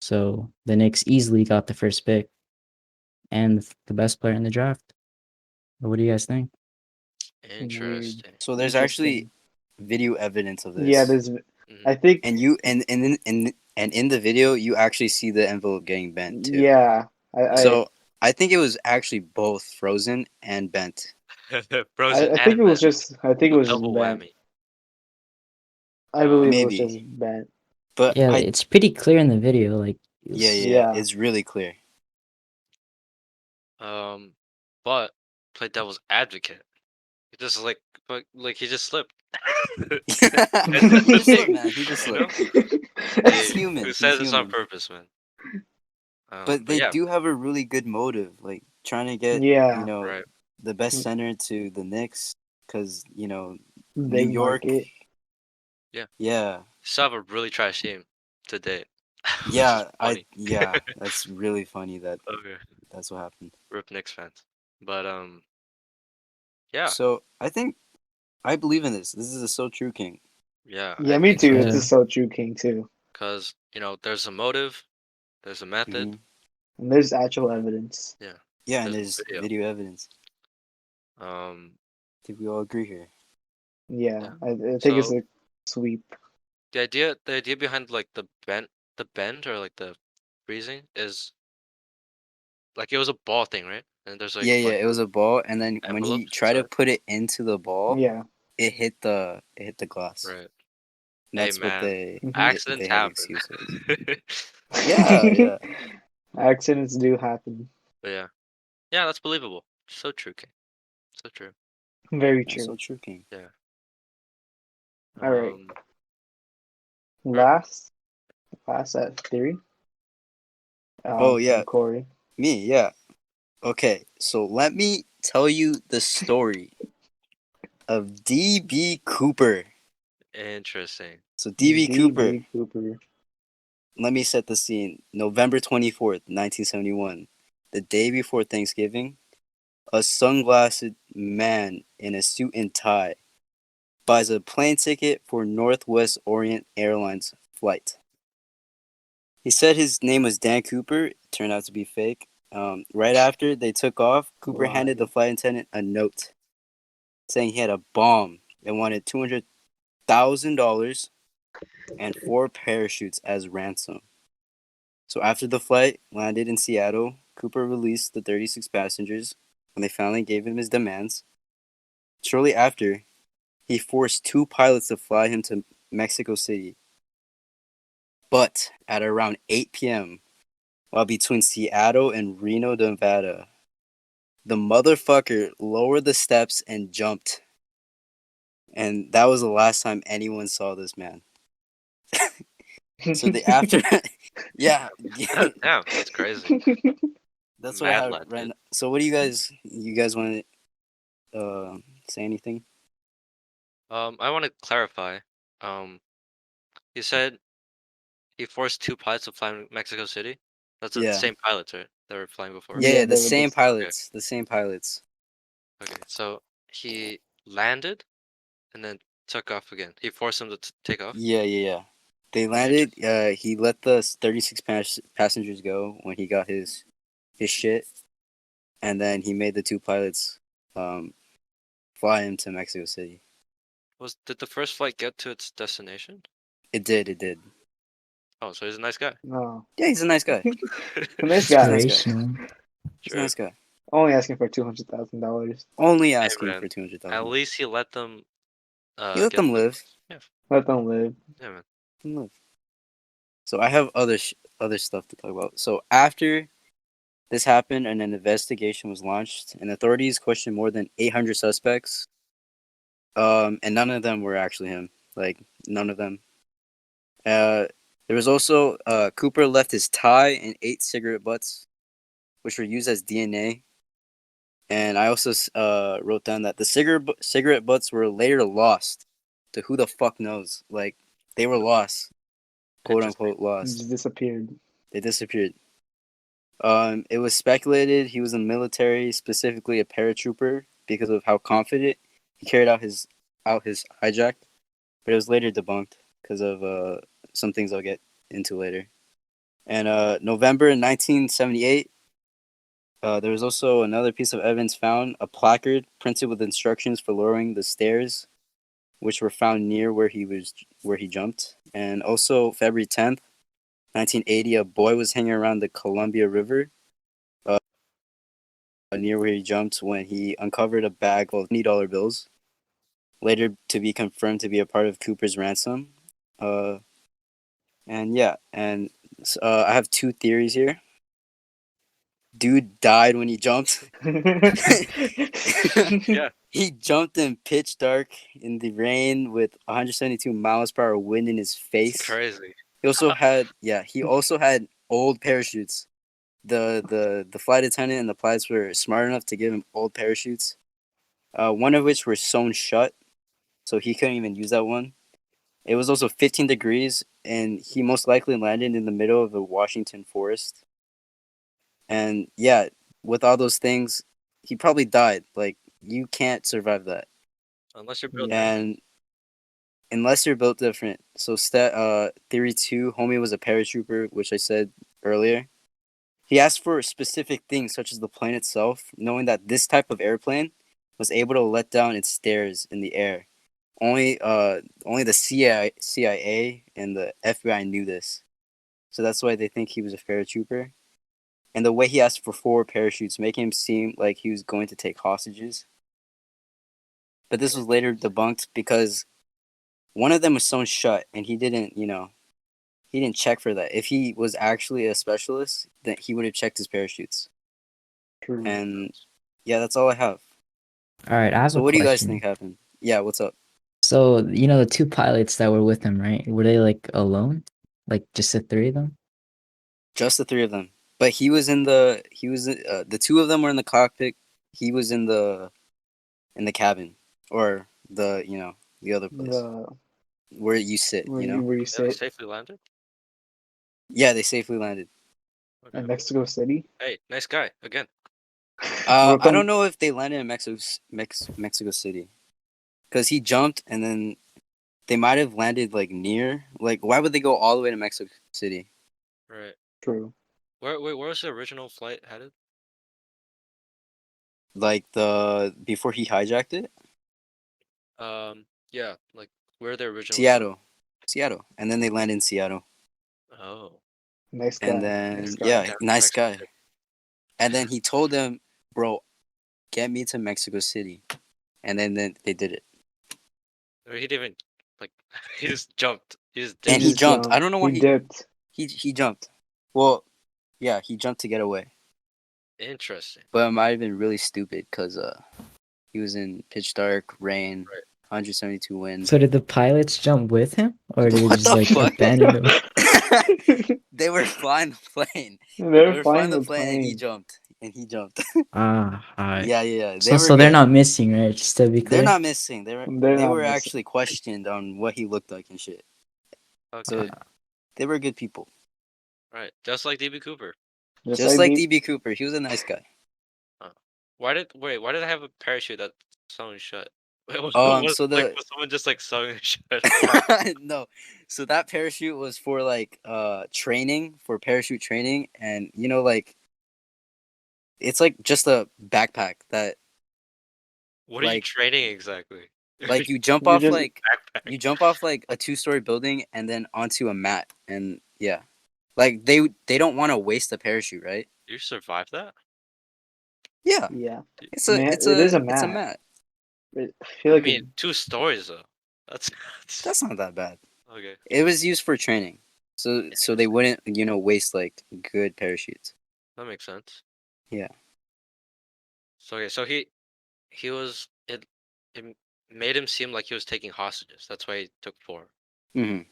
[SPEAKER 4] so the Knicks easily got the first pick and the best player in the draft. What do you guys think?
[SPEAKER 1] Weird.
[SPEAKER 2] Interesting.
[SPEAKER 3] So there's actually
[SPEAKER 1] Interesting.
[SPEAKER 3] video evidence of
[SPEAKER 1] Yeah,
[SPEAKER 3] this.
[SPEAKER 1] there's.
[SPEAKER 2] Mhm.
[SPEAKER 1] I think.
[SPEAKER 3] And you and in the video you actually see the envelope getting bent too.
[SPEAKER 1] Yeah.
[SPEAKER 3] So I think it was actually both frozen and bent.
[SPEAKER 2] Frozen
[SPEAKER 1] I think
[SPEAKER 2] and
[SPEAKER 1] it was
[SPEAKER 2] bent.
[SPEAKER 1] just. I think it
[SPEAKER 2] A
[SPEAKER 1] was just
[SPEAKER 2] double
[SPEAKER 1] bent.
[SPEAKER 2] whammy.
[SPEAKER 1] I believe it was
[SPEAKER 3] Maybe.
[SPEAKER 1] just bent.
[SPEAKER 3] But
[SPEAKER 4] Yeah, it's pretty clear in the video. Like,
[SPEAKER 3] yeah,
[SPEAKER 1] Yeah.
[SPEAKER 3] it's really clear.
[SPEAKER 2] But play devil's advocate. He just like he just slipped.
[SPEAKER 3] He
[SPEAKER 2] That's the
[SPEAKER 3] just slipped,
[SPEAKER 2] thing,
[SPEAKER 3] man. He just
[SPEAKER 2] you know?
[SPEAKER 3] slipped. He's
[SPEAKER 2] Hey,
[SPEAKER 3] human.
[SPEAKER 2] who
[SPEAKER 3] He's
[SPEAKER 2] says this on
[SPEAKER 3] human.
[SPEAKER 2] purpose, man?
[SPEAKER 3] But
[SPEAKER 2] But
[SPEAKER 3] they
[SPEAKER 2] yeah,
[SPEAKER 3] do have a really good motive, like trying to get
[SPEAKER 1] Yeah.
[SPEAKER 2] right.
[SPEAKER 3] the best center to the Knicks, because New
[SPEAKER 1] Big
[SPEAKER 3] York.
[SPEAKER 1] market.
[SPEAKER 2] Yeah,
[SPEAKER 3] Yeah,
[SPEAKER 2] still have a really trash team to date, which is
[SPEAKER 3] yeah,
[SPEAKER 2] funny.
[SPEAKER 3] that's really funny that
[SPEAKER 2] Okay,
[SPEAKER 3] that's what happened.
[SPEAKER 2] rip Knicks fans. But yeah,
[SPEAKER 3] So I believe in this. This is a so true king.
[SPEAKER 2] yeah,
[SPEAKER 1] Yeah,
[SPEAKER 2] I
[SPEAKER 1] me
[SPEAKER 2] think so
[SPEAKER 1] too.
[SPEAKER 2] too.
[SPEAKER 1] It's
[SPEAKER 4] yeah,
[SPEAKER 1] a so true king too.
[SPEAKER 2] Because there's a motive, there's a method.
[SPEAKER 3] Hmm
[SPEAKER 1] And there's actual evidence.
[SPEAKER 2] Yeah,
[SPEAKER 3] Yeah, and
[SPEAKER 2] There's
[SPEAKER 3] there's video evidence.
[SPEAKER 2] Um,
[SPEAKER 3] I think we all agree here.
[SPEAKER 1] Yeah,
[SPEAKER 2] Yeah.
[SPEAKER 1] I think it's
[SPEAKER 2] So
[SPEAKER 1] a sweep.
[SPEAKER 2] the idea behind like the bend or like the freezing is like it was a ball thing, right? And there's like a
[SPEAKER 3] Yeah,
[SPEAKER 2] bunch
[SPEAKER 3] it was
[SPEAKER 2] of
[SPEAKER 3] a ball, and then when he
[SPEAKER 2] envelopes
[SPEAKER 3] tried to
[SPEAKER 2] inside.
[SPEAKER 3] put it into the ball,
[SPEAKER 1] Yeah.
[SPEAKER 3] it hit the glass.
[SPEAKER 2] Right.
[SPEAKER 3] And
[SPEAKER 2] Hey
[SPEAKER 3] that's what
[SPEAKER 2] man,
[SPEAKER 1] Mhm.
[SPEAKER 2] accidents
[SPEAKER 3] they had
[SPEAKER 2] happen.
[SPEAKER 3] excuses. Yeah.
[SPEAKER 1] Accidents do happen.
[SPEAKER 2] But yeah. Yeah, that's believable. So true, King. So true.
[SPEAKER 1] Very
[SPEAKER 3] That's
[SPEAKER 1] true.
[SPEAKER 3] so true, King.
[SPEAKER 2] Yeah.
[SPEAKER 1] All right.
[SPEAKER 2] Um, right.
[SPEAKER 1] Last at theory.
[SPEAKER 3] Oh yeah,
[SPEAKER 1] From Corey.
[SPEAKER 3] me, yeah. Okay, so let me tell you the story of DB Cooper.
[SPEAKER 2] Interesting.
[SPEAKER 3] So DB Cooper,
[SPEAKER 1] DB Cooper.
[SPEAKER 3] let me set the scene. November 24th, 1971, the day before Thanksgiving, a sunglassed man in a suit and tie buys a plane ticket for Northwest Orient Airlines flight. He said his name was Dan Cooper. It turned out to be fake. Right after they took off, Cooper handed the flight attendant a note saying he had a bomb and wanted $200,000 and 4 parachutes as ransom. So after the flight landed in Seattle, Cooper released the 36 passengers when they finally gave him his demands. Shortly after, he forced 2 pilots to fly him to Mexico City. But at around 8 p.m., while between Seattle and Reno, Nevada, the motherfucker lowered the steps and jumped. And that was the last time anyone saw this man. So the after, yeah,
[SPEAKER 2] Damn, that's crazy.
[SPEAKER 3] that's what I
[SPEAKER 2] Mad
[SPEAKER 3] have right
[SPEAKER 2] legend.
[SPEAKER 3] now. So what do you guys want to say anything?
[SPEAKER 2] I want to clarify. He said he forced 2 pilots to fly Mexico City. That's the
[SPEAKER 3] Yeah,
[SPEAKER 2] same pilots, right? That were flying before.
[SPEAKER 3] yeah,
[SPEAKER 1] Yeah,
[SPEAKER 3] the
[SPEAKER 1] they were
[SPEAKER 3] same
[SPEAKER 1] just
[SPEAKER 2] Okay.
[SPEAKER 3] pilots, the same pilots.
[SPEAKER 2] Okay. So he landed and then took off again. He forced them to take off.
[SPEAKER 3] Yeah. They landed. He let the 36 passengers go when he got his shit, and then he made the 2 pilots um fly him to Mexico City.
[SPEAKER 2] Did the first flight get to its destination?
[SPEAKER 3] It did.
[SPEAKER 2] Oh, so he's a nice guy.
[SPEAKER 1] no.
[SPEAKER 3] Yeah, he's a nice guy.
[SPEAKER 1] A nice
[SPEAKER 3] He's a
[SPEAKER 1] guy.
[SPEAKER 3] nice guy.
[SPEAKER 4] Inspirational.
[SPEAKER 3] He's a
[SPEAKER 2] True.
[SPEAKER 3] nice guy.
[SPEAKER 1] Only asking for $200,000.
[SPEAKER 3] Only
[SPEAKER 2] Hey
[SPEAKER 3] asking
[SPEAKER 2] man,
[SPEAKER 3] for 200,000.
[SPEAKER 2] at least he let them
[SPEAKER 3] He let
[SPEAKER 2] get
[SPEAKER 3] them
[SPEAKER 2] the
[SPEAKER 3] live.
[SPEAKER 2] yeah,
[SPEAKER 1] Let them live.
[SPEAKER 2] yeah man.
[SPEAKER 3] Let them live. So I have other stuff to talk about. So after this happened, and an investigation was launched, and authorities questioned more than 800 suspects. And none of them were actually him. Like none of them. There was also Cooper left his tie and 8 cigarette butts, which were used as DNA. And I also wrote down that the cigarette butts were later lost to who the fuck knows. Like they were lost, quote
[SPEAKER 2] Interesting.
[SPEAKER 3] unquote lost.
[SPEAKER 1] Just disappeared.
[SPEAKER 3] They disappeared. It was speculated he was in the military, specifically a paratrooper, because of how confident he carried out his hijack. But it was later debunked because of some things I'll get into later. And November 1978, there was also another piece of evidence found: a placard printed with instructions for lowering the stairs, which were found near where he jumped. And also February 10th, 1980, a boy was hanging around the Columbia River near where he jumped when he uncovered a bag of $20 bills, later to be confirmed to be a part of Cooper's ransom. And yeah, and I have 2 theories here. Dude died when he jumped.
[SPEAKER 2] Yeah,
[SPEAKER 3] He jumped in pitch dark in the rain with 172 miles per hour wind in his
[SPEAKER 2] it's
[SPEAKER 3] face.
[SPEAKER 2] crazy.
[SPEAKER 3] He also had old parachutes. The flight attendant and the pilots were smart enough to give him old parachutes. One of which were sewn shut, so he couldn't even use that one. It was also 15 degrees, and he most likely landed in the middle of the Washington forest. And yeah, with all those things, he probably died. Like you can't survive that,
[SPEAKER 2] Unless you're built
[SPEAKER 1] Yeah.
[SPEAKER 2] different.
[SPEAKER 3] and unless you're built different. So theory 2, homie was a paratrooper, which I said earlier. He asked for specific things such as the plane itself, knowing that this type of airplane was able to let down its stairs in the air. Only the CIA and the FBI knew this, so that's why they think he was a paratrooper. And the way he asked for 4 parachutes, making him seem like he was going to take hostages. But this was later debunked because one of them was sewn shut, and he didn't, he didn't check for that. If he was actually a specialist, then he would have checked his parachutes.
[SPEAKER 1] True.
[SPEAKER 3] And yeah, that's all I have.
[SPEAKER 4] All right, I have
[SPEAKER 3] So
[SPEAKER 4] a
[SPEAKER 3] what do you guys
[SPEAKER 4] question.
[SPEAKER 3] think happened? Yeah, what's up?
[SPEAKER 4] So, the 2 pilots that were with him, right? Were they like alone? Like just the 3 of them?
[SPEAKER 3] Just the 3 of them. But the 2 of them were in the cockpit. He was in the cabin, or the other place
[SPEAKER 1] The
[SPEAKER 3] where you sit.
[SPEAKER 1] where you
[SPEAKER 2] Yeah, they
[SPEAKER 1] sit
[SPEAKER 2] safely landed.
[SPEAKER 3] Yeah, they safely landed.
[SPEAKER 2] Okay.
[SPEAKER 1] in Mexico City.
[SPEAKER 2] Hey, nice guy again.
[SPEAKER 3] I
[SPEAKER 1] Welcome.
[SPEAKER 3] don't know if they landed in Mexico City, because he jumped and then they might have landed like near. Like, why would they go all the way to Mexico City?
[SPEAKER 2] Right.
[SPEAKER 1] True.
[SPEAKER 2] Where was the original flight headed?
[SPEAKER 3] Like before he hijacked it,
[SPEAKER 2] Yeah, like where they originally from.
[SPEAKER 3] Seattle, and then they land in Seattle,
[SPEAKER 2] Oh,
[SPEAKER 1] Nice guy.
[SPEAKER 3] and
[SPEAKER 1] Nice
[SPEAKER 3] then
[SPEAKER 1] guy.
[SPEAKER 3] yeah,
[SPEAKER 2] down to
[SPEAKER 3] nice
[SPEAKER 2] Mexico
[SPEAKER 3] guy.
[SPEAKER 2] City.
[SPEAKER 3] And then he told them, "Bro, get me to Mexico City," and then they did it.
[SPEAKER 2] Or he didn't even like. He just jumped. He just
[SPEAKER 3] And
[SPEAKER 2] did.
[SPEAKER 3] he
[SPEAKER 1] just
[SPEAKER 3] jumped. I don't know why
[SPEAKER 1] he dipped.
[SPEAKER 3] he jumped. Well, yeah, he jumped to get away,
[SPEAKER 2] Interesting.
[SPEAKER 3] but it might have been really stupid because he was in pitch dark, rain,
[SPEAKER 2] Right.
[SPEAKER 3] 172 wind.
[SPEAKER 4] So did the pilots jump with him, or did they
[SPEAKER 3] What
[SPEAKER 4] just
[SPEAKER 3] the
[SPEAKER 4] like
[SPEAKER 3] fuck?
[SPEAKER 4] abandon him?
[SPEAKER 3] They were flying the plane.
[SPEAKER 1] They're
[SPEAKER 3] They were
[SPEAKER 1] flying
[SPEAKER 3] flying the
[SPEAKER 1] the
[SPEAKER 3] plane, and he
[SPEAKER 1] plane.
[SPEAKER 3] jumped. And he jumped.
[SPEAKER 4] Ah, alright.
[SPEAKER 3] Yeah. They
[SPEAKER 4] So
[SPEAKER 3] were
[SPEAKER 4] so they're
[SPEAKER 3] good.
[SPEAKER 4] not missing, right? Just to be
[SPEAKER 3] They're
[SPEAKER 4] clear.
[SPEAKER 3] not missing.
[SPEAKER 1] They're
[SPEAKER 3] They
[SPEAKER 1] not
[SPEAKER 3] were
[SPEAKER 1] missing.
[SPEAKER 3] actually questioned on what he looked like and shit.
[SPEAKER 2] Okay.
[SPEAKER 3] So they were good people.
[SPEAKER 2] Right. Just like DB Cooper.
[SPEAKER 3] Just like
[SPEAKER 1] Deep.
[SPEAKER 3] DB Cooper. He was a nice guy.
[SPEAKER 2] Why did I have a parachute that sewn shut? Was
[SPEAKER 3] So
[SPEAKER 2] was someone just like sewing it shut?
[SPEAKER 3] no. So that parachute was for like training, for parachute training, and like it's like just a backpack that
[SPEAKER 2] What are you
[SPEAKER 3] like
[SPEAKER 2] training exactly?
[SPEAKER 3] like you jump
[SPEAKER 1] You
[SPEAKER 3] off
[SPEAKER 1] just
[SPEAKER 3] like
[SPEAKER 2] Backpack.
[SPEAKER 3] a 2-story building and then onto a mat, and yeah. Like they don't want to waste a parachute, right?
[SPEAKER 2] You survived that?
[SPEAKER 3] Yeah.
[SPEAKER 1] yeah.
[SPEAKER 3] It's
[SPEAKER 1] I
[SPEAKER 3] a
[SPEAKER 1] mean,
[SPEAKER 3] it's
[SPEAKER 1] it is
[SPEAKER 3] a
[SPEAKER 1] a
[SPEAKER 3] it's a
[SPEAKER 1] mat.
[SPEAKER 3] mat.
[SPEAKER 1] I feel
[SPEAKER 2] I
[SPEAKER 1] like
[SPEAKER 2] mean, 2 stories though. That's
[SPEAKER 3] That's not that bad.
[SPEAKER 2] okay.
[SPEAKER 3] It was used for training. So they wouldn't, waste like good parachutes.
[SPEAKER 2] That makes sense.
[SPEAKER 3] Yeah.
[SPEAKER 2] So okay, so he was it made him seem like he was taking hostages. That's why he took 4.
[SPEAKER 3] Mhm.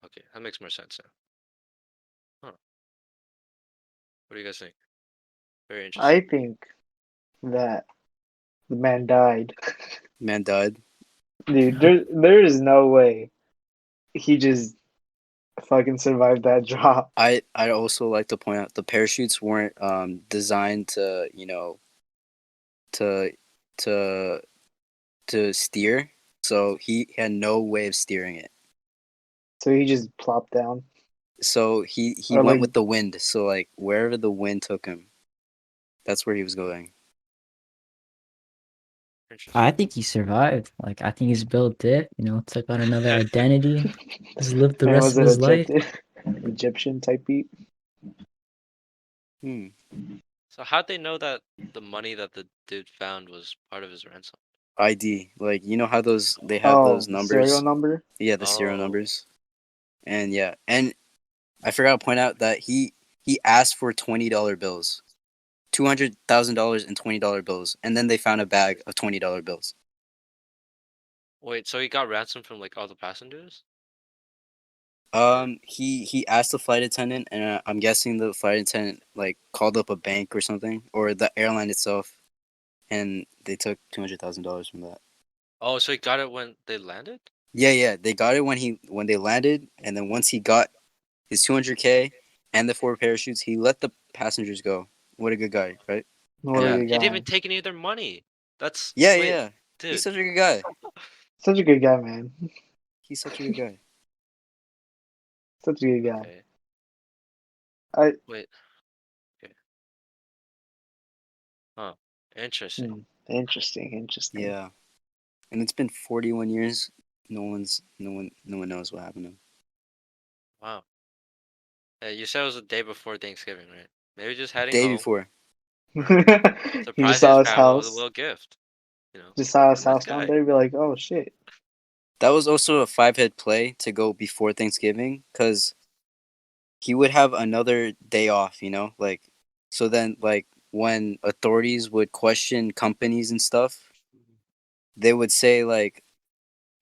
[SPEAKER 2] Okay, that makes more sense now. Huh. What do you guys think? Very interesting.
[SPEAKER 1] I think that the man died.
[SPEAKER 3] Man died.
[SPEAKER 1] Dude, there is no way he just fucking survived that drop.
[SPEAKER 3] I'd also like to point out the parachutes weren't designed to, to to to steer. So he had no way of steering it.
[SPEAKER 1] So he just plopped down.
[SPEAKER 3] So he
[SPEAKER 1] Or
[SPEAKER 3] went
[SPEAKER 1] like
[SPEAKER 3] with the wind. So like wherever the wind took him, that's where he was going.
[SPEAKER 2] Interesting.
[SPEAKER 4] I think he survived. Like I think he's built it. Took on another identity. Just lived the
[SPEAKER 1] man,
[SPEAKER 4] rest
[SPEAKER 1] was
[SPEAKER 4] of
[SPEAKER 1] it
[SPEAKER 4] his life.
[SPEAKER 1] Egyptian type beat?
[SPEAKER 3] Hmm.
[SPEAKER 2] So how'd they know that the money that the dude found was part of his ransom?
[SPEAKER 3] ID. Like how they have those
[SPEAKER 1] Oh, serial
[SPEAKER 3] numbers.
[SPEAKER 1] number?
[SPEAKER 3] Yeah, the serial
[SPEAKER 2] Oh,
[SPEAKER 3] numbers. And yeah, and I forgot to point out that he asked for $20 bills, $200,000 in $20 bills, and then they found a bag of $20 bills.
[SPEAKER 2] wait, so he got ransom from like all the passengers?
[SPEAKER 3] He asked the flight attendant, and I'm guessing the flight attendant like called up a bank or something, or the airline itself, and they took $200,000 from that.
[SPEAKER 2] Oh, so he got it when they landed?
[SPEAKER 3] Yeah, they got it when they landed, and then once he got his 200K and the 4 parachutes, he let the passengers go. What a good guy, right?
[SPEAKER 1] What a
[SPEAKER 2] Yeah,
[SPEAKER 3] And
[SPEAKER 1] good
[SPEAKER 2] he didn't
[SPEAKER 1] guy.
[SPEAKER 2] even take any of their money. That's wait,
[SPEAKER 3] yeah, he's
[SPEAKER 2] dude.
[SPEAKER 3] such a good guy.
[SPEAKER 1] Such a good guy, man.
[SPEAKER 3] He's such a good guy.
[SPEAKER 1] Such a good guy.
[SPEAKER 2] Okay.
[SPEAKER 1] I
[SPEAKER 2] Wait. Interesting.
[SPEAKER 1] Interesting.
[SPEAKER 3] Yeah, and it's been 41 years. No one knows what happened to him.
[SPEAKER 2] Wow. Hey, you said it was the day before Thanksgiving, right? Maybe just heading
[SPEAKER 3] Day
[SPEAKER 2] home,
[SPEAKER 3] before.
[SPEAKER 1] He just
[SPEAKER 2] surprise
[SPEAKER 1] saw
[SPEAKER 2] his
[SPEAKER 1] his
[SPEAKER 2] family with a
[SPEAKER 1] house.
[SPEAKER 2] little gift. You know,
[SPEAKER 1] Just saw his
[SPEAKER 2] I'm this
[SPEAKER 1] house down
[SPEAKER 2] guy.
[SPEAKER 1] there. Be like, oh shit.
[SPEAKER 3] That was also a 5-head play to go before Thanksgiving, because he would have another day off. Like, so then like when authorities would question companies and stuff, they would say like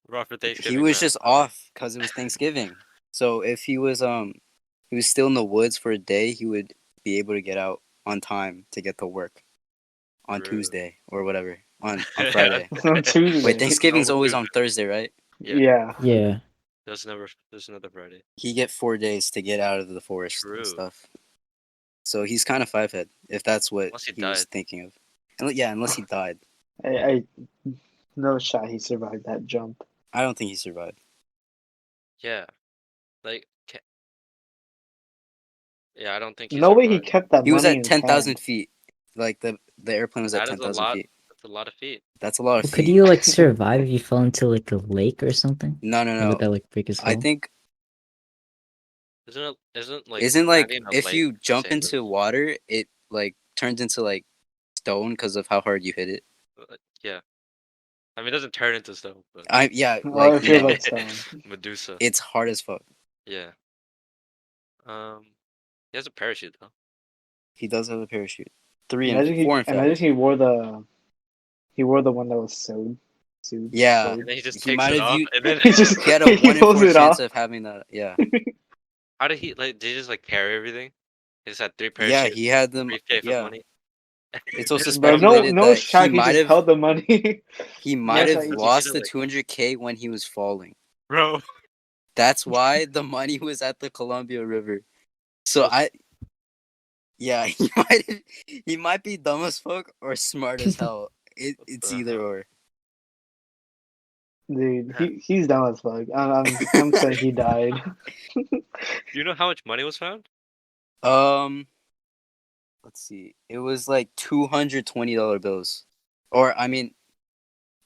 [SPEAKER 2] We're off for
[SPEAKER 3] he
[SPEAKER 2] Thanksgiving,
[SPEAKER 3] was
[SPEAKER 2] man.
[SPEAKER 3] just off because it was Thanksgiving. So if he was still in the woods for a day, he would be able to get out on time to get to work on
[SPEAKER 2] True.
[SPEAKER 3] Tuesday or whatever on Friday.
[SPEAKER 1] On Tuesday.
[SPEAKER 3] Wait, Thanksgiving's
[SPEAKER 2] Normal
[SPEAKER 3] always
[SPEAKER 2] Tuesday.
[SPEAKER 3] on Thursday, right?
[SPEAKER 1] Yeah.
[SPEAKER 4] Yeah.
[SPEAKER 2] There's another Friday.
[SPEAKER 3] He get 4 days to get out of the forest and
[SPEAKER 2] True.
[SPEAKER 3] stuff. So he's kind of 5-head if that's what
[SPEAKER 2] Unless he
[SPEAKER 3] he was
[SPEAKER 2] died.
[SPEAKER 3] thinking of. And, yeah, unless he died.
[SPEAKER 1] I no shot he survived that jump.
[SPEAKER 3] I don't think he survived.
[SPEAKER 2] Yeah. Like, yeah, I don't think he
[SPEAKER 1] No way he
[SPEAKER 2] survived.
[SPEAKER 1] kept that
[SPEAKER 3] He was
[SPEAKER 1] money in
[SPEAKER 3] at
[SPEAKER 1] his
[SPEAKER 3] 10,000
[SPEAKER 1] hand.
[SPEAKER 3] feet. Like the airplane was at
[SPEAKER 2] That is a
[SPEAKER 3] 10,000
[SPEAKER 2] lot.
[SPEAKER 3] feet.
[SPEAKER 2] That's a lot of feet.
[SPEAKER 3] That's a lot of
[SPEAKER 4] Well,
[SPEAKER 3] feet.
[SPEAKER 4] could you like survive if you fell into like a lake or something?
[SPEAKER 3] No,
[SPEAKER 4] Or
[SPEAKER 3] no.
[SPEAKER 4] would that like break his
[SPEAKER 3] I
[SPEAKER 4] hull?
[SPEAKER 3] think
[SPEAKER 2] Isn't like
[SPEAKER 3] isn't like
[SPEAKER 2] landing in a
[SPEAKER 3] if
[SPEAKER 2] lake
[SPEAKER 3] you
[SPEAKER 2] the
[SPEAKER 3] jump
[SPEAKER 2] same
[SPEAKER 3] into
[SPEAKER 2] as-
[SPEAKER 3] water, it like turns into like stone because of how hard you hit it.
[SPEAKER 2] Yeah. I mean, it doesn't turn into stone, but
[SPEAKER 3] Yeah,
[SPEAKER 1] Oh,
[SPEAKER 3] like
[SPEAKER 1] it feels like stone.
[SPEAKER 2] Medusa.
[SPEAKER 3] it's hard as fuck.
[SPEAKER 2] Yeah. He has a parachute though.
[SPEAKER 3] He does have a parachute. 4 and 5.
[SPEAKER 1] Imagine he wore the one that was sewed.
[SPEAKER 3] Yeah.
[SPEAKER 2] And then he just
[SPEAKER 3] He
[SPEAKER 2] takes
[SPEAKER 3] might
[SPEAKER 2] it
[SPEAKER 3] have
[SPEAKER 2] off,
[SPEAKER 3] used.
[SPEAKER 2] and then
[SPEAKER 1] He just
[SPEAKER 3] He had a
[SPEAKER 1] he
[SPEAKER 3] 1 in
[SPEAKER 1] pulls
[SPEAKER 3] 4
[SPEAKER 1] it
[SPEAKER 3] chance
[SPEAKER 1] off.
[SPEAKER 3] of having that. Yeah.
[SPEAKER 2] how did he like? Did he just like carry everything? He just had 3
[SPEAKER 3] Yeah,
[SPEAKER 2] parachutes,
[SPEAKER 3] he had them.
[SPEAKER 2] briefcase of
[SPEAKER 3] Yeah.
[SPEAKER 2] money.
[SPEAKER 3] It's also
[SPEAKER 1] Bro,
[SPEAKER 3] speculated
[SPEAKER 1] no
[SPEAKER 3] that
[SPEAKER 1] shot. He just held the money.
[SPEAKER 3] he
[SPEAKER 1] No
[SPEAKER 3] might
[SPEAKER 1] shot.
[SPEAKER 3] have
[SPEAKER 1] He
[SPEAKER 2] That's
[SPEAKER 1] just
[SPEAKER 3] lost
[SPEAKER 2] easy
[SPEAKER 3] the
[SPEAKER 2] to, like,
[SPEAKER 3] 200K when he was falling.
[SPEAKER 2] bro.
[SPEAKER 3] That's why the money was at the Columbia River. So yeah, he might be dumb as fuck or smart as hell. It's
[SPEAKER 2] the
[SPEAKER 3] either
[SPEAKER 2] hell?
[SPEAKER 3] or.
[SPEAKER 1] dude, he's dumb as fuck. I'm saying he died.
[SPEAKER 2] Do you know how much money was found?
[SPEAKER 3] Let's see. It was like $220 bills, or I mean,